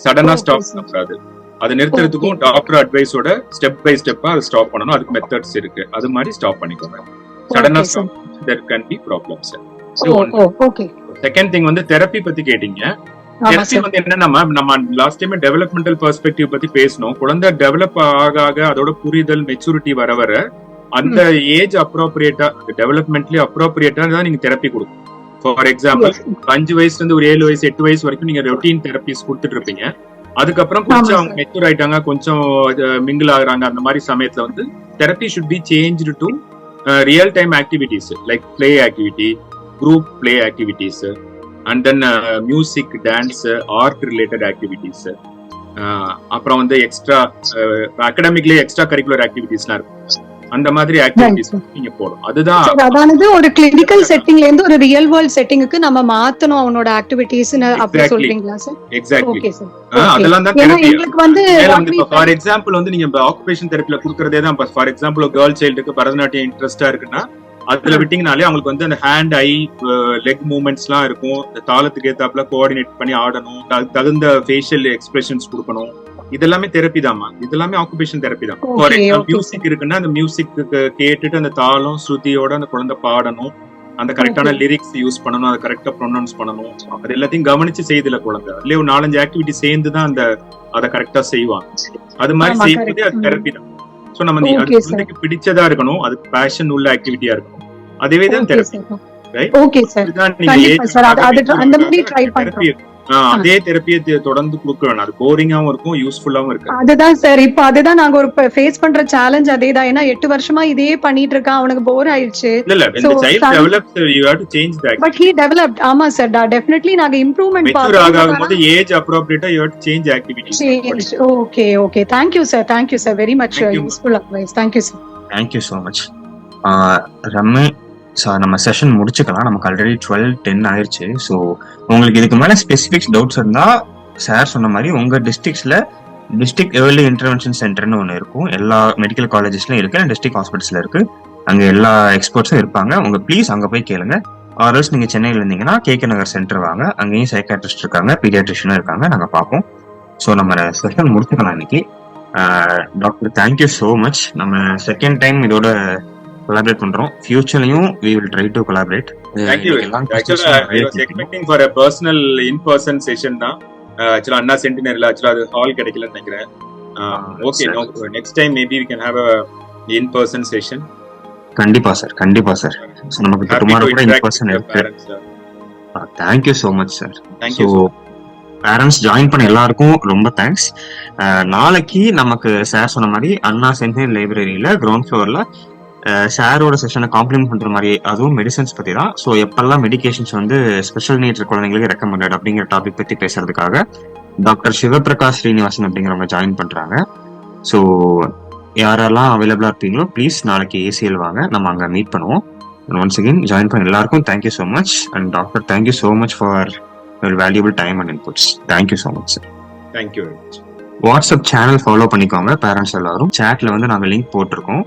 சடனா ஸ்டாப் பண்ணக்கூடாது. அது நிறுத்துறதுக்கும் டாக்டர் அட்வைஸோட ஸ்டெப் பை ஸ்டெப்பா அதை ஸ்டாப் பண்ணணும். அதுக்கு மெத்தட்ஸ் இருக்கு, அது மாதிரி ஸ்டாப் பண்ணிக்கோங்க. சடனா stop there can be problems. Second thing வந்து தெரப்பி பத்தி கேட்டீங்க. தெரப்பி வந்து என்ன, நம்ம லாஸ்ட் டைம் டெவலப்மெண்டல் பெர்ஸ்பெக்டிவ் பத்தி பேசணும். குழந்தை டெவலப் ஆக அதோட புரிதல் மெச்சூரிட்டி வர அந்த ஏஜ் அப்ரோப்ரியேட்டா, டெவலப்மெண்ட்லி அப்ரோப்ரியேட்டா தான் நீங்க தெரப்பி கொடுக்கும். ஃபார் எக்ஸாம்பிள் 5 வயசுல இருந்து ஒரு 7 வயசு 8 வயசு வரைக்கும் நீங்க ரொட்டீன் தெரப்பிஸ் கொடுத்துட்டு இருப்பீங்க. அதுக்கப்புறம் கொஞ்சம் அவங்க மெச்சூர் ஆயிட்டாங்க, கொஞ்சம் மிங்கிள் ஆகுறாங்க, அந்த மாதிரி சமயத்துல வந்து therapy should be changed to real time activities like play activity, group play activities, and then music, dance, art related activities, அப்புறம் வந்து எக்ஸ்ட்ரா அகாடமிக்லயே எக்ஸ்ட்ரா கரிக்குலர் ஆக்டிவிட்டிஸ்லாம் இருக்கும். அந்த மாதிரி ஆக்டிவிட்டிஸ் நீங்க போடும். அதுதான் அதாவது ஒரு கிளினிக்கல் செட்டிங்ல இருந்து ஒரு ரியல் வேர்ல்ட் செட்டிங்க்கு நம்ம மாத்தணும் அவனோட ஆக்டிவிட்டீஸ் அப்படி சொல்றீங்களா சார்? எக்ஸாக்ட்லி. Okay sir. அதெல்லாம் தான் தெரப்பி. எங்களுக்கு வந்து ஃபார் எக்ஸாம்பிள் வந்து நீங்க ஆக்குபேஷன் தெரப்பில குடுக்கறதே தான். ஃபார் எக்ஸாம்பிள் ஒரு கேர்ள் சைல்டுக்கு பரதநாட்டியம் இன்ட்ரெஸ்டா இருக்குன்னா அதுல விட்டீங்கனாலே அவங்களுக்கு வந்து அந்த ஹேண்ட், ஐ, லெக் மூவ்மெண்ட்ஸ் எல்லாம் இருக்கும். தாளத்துக்கு ஏத்தாப்புல கோஆர்டினேட் பண்ணி ஆடணும், தகுந்த ஃபேஷியல் எக்ஸ்பிரஷன்ஸ் கொடுக்கணும். இதெல்லாமே தெரப்பி தான்மா, இதெல்லாமே ஆக்குபேஷன் தெரப்பி தான். ஃபார் எக்ஸாம்பிள் மியூசிக் இருக்குன்னா அந்த மியூசிக் கேட்டுட்டு அந்த தாளம் ஸ்ருதியோட அந்த குழந்தை பாடணும், அந்த கரெக்டான லிரிக்ஸ் யூஸ் பண்ணணும், அதை கரெக்டா ப்ரொனவுன்ஸ் பண்ணணும். அது எல்லாத்தையும் கவனிச்சு செய்யுதுல குழந்தை. அதுலயே ஒரு 4-5 ஆக்டிவிட்டி சேர்ந்து தான் அதை கரெக்டா செய்வாங்க. அது மாதிரி செய்யும்போது அது தெரப்பி தான். சோ நம்ம குழந்தைக்கு பிடிச்சதா இருக்கணும், அது பேஷன் உள்ள ஆக்டிவிட்டியா இருக்கணும், அதுவே தான் தெரப்பி. ஓகே சார், கண்டிப்பா சார். அந்த மாதிரி ட்ரை பண்றோம். அதே தெரப்பியை தொடர்ந்து கொடுக்க வேணும். அது போரிங்காவும் இருக்கும், யூஸ்ஃபுல்லாவும் இருக்கு. அதுதான் சார், இப்போ அதுதான் நாங்க ஒரு ஃபேஸ் பண்ற சேலஞ்ச் அதேதான். ஏன்னா 8 வருஷமா இதே பண்ணிட்டு இருக்கான், அவனுக்கு போர் ஆயிடுச்சு. இல்ல when the child develops you have to change that. But he developed. ஆமா சார், டெஃபினெட்லி நாங்க இம்ப்ரூவ்மென்ட் மெச்சூர் ஆகும்போது ஏஜ் அப்ரோப்ரியேட்டா you have to change activities. ஓகே. Thank you sir, very much useful advice. Thank you sir. Thank you so much. ரம்மே, so நம்ம session முடிச்சுக்கலாம். நமக்கு ஆல்ரெடி 12:10 ஆயிடுச்சு. ஸோ உங்களுக்கு இதுக்கு மேலே ஸ்பெசிஃபிக்ஸ் டவுட்ஸ் இருந்தால் சார் சொன்ன மாதிரி உங்கள் டிஸ்ட்ரிக்ட்ஸில் டிஸ்ட்ரிக்ட் ஏர்லி இன்டர்வென்ஷன் சென்டர்னு ஒன்று இருக்கும். எல்லா மெடிக்கல் காலேஜஸ்லையும் இருக்குது, டிஸ்ட்ரிக்ட் ஹாஸ்பிட்டல்ஸில் இருக்குது. அங்கே எல்லா எக்ஸ்பர்ட்ஸும் இருப்பாங்க. உங்கள் ப்ளீஸ் அங்கே போய் கேளுங்க. ஆர்எல்ஸ் நீங்கள் சென்னையில் இருந்தீங்கன்னா கேகே நகர் சென்டர் வாங்க, அங்கேயும் சைக்காட்ரிஸ்ட் இருக்காங்க, பீடியாட்ரிஷியனும் இருக்காங்க, நாங்கள் பார்ப்போம். ஸோ நம்ம செஷன் முடிச்சுக்கலாம் இன்னைக்கு. Doctor, thank you so much. நம்ம செகண்ட் டைம் இதோட collaborate பண்றோம். ஃபியூச்சர்லயும் we will try to collaborate. Thank you. Actually I was expecting for a personal in person session தான். Actually அண்ணா சென்டினரில actually அது ஹால் கிடைக்கலன்னு நினைக்கிறேன். Okay, no, next time maybe we can have a in person session. கண்டிப்பா sir. So நமக்கு tomorrow கூட in person இருக்கு. Thank you so much sir. Thank you. Parents join பண்ண எல்லாருக்கும் ரொம்ப தேங்க்ஸ். நாளைக்கு நமக்கு சார் சொன்ன மாதிரி அண்ணா சென்டினரி லைப்ரரியில கிரவுண்ட் ஃப்ளோர்ல சாரோட செஷனை காம்ப்ளிமெண்ட் பண்ற மாதிரி, அதுவும் மெடிசன்ஸ் பத்தி தான். ஸோ எப்பெல்லாம் மெடிகேஷன்ஸ் வந்து ஸ்பெஷல் நீட்ஸ் குழந்தைங்களுக்கு ரெக்கமெண்டட் அப்படிங்கிற டாபிக் பத்தி பேசுறதுக்காக டாக்டர் சிவபிரகாஷ் ஸ்ரீனிவாசன் அப்படிங்கிறவங்க ஜாயின் பண்றாங்க. ஸோ யாரெல்லாம் அவைலபிளா இருப்பீங்களோ ப்ளீஸ் நாளைக்கு ஏசிஎல் வாங்க, நம்ம அங்கே மீட் பண்ணுவோம். ஒன்ஸ் அகெயின் ஜாயின் பண்ண எல்லாருக்கும் thank you so much. And doctor, thank you so much for your valuable time and inputs. Thank you so much sir. Thank you very much. WhatsApp channel follow பண்ணிக்கோங்க பேரண்ட்ஸ் எல்லாரும். சேட்ல வந்து நாங்கள் லிங்க் போட்டிருக்கோம்.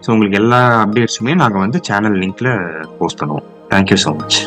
ஸோ உங்களுக்கு எல்லா அப்டேட்ஸுமே நாங்கள் வந்து சேனல் லிங்க்ல போஸ்ட் பண்ணுவோம். Thank you so much.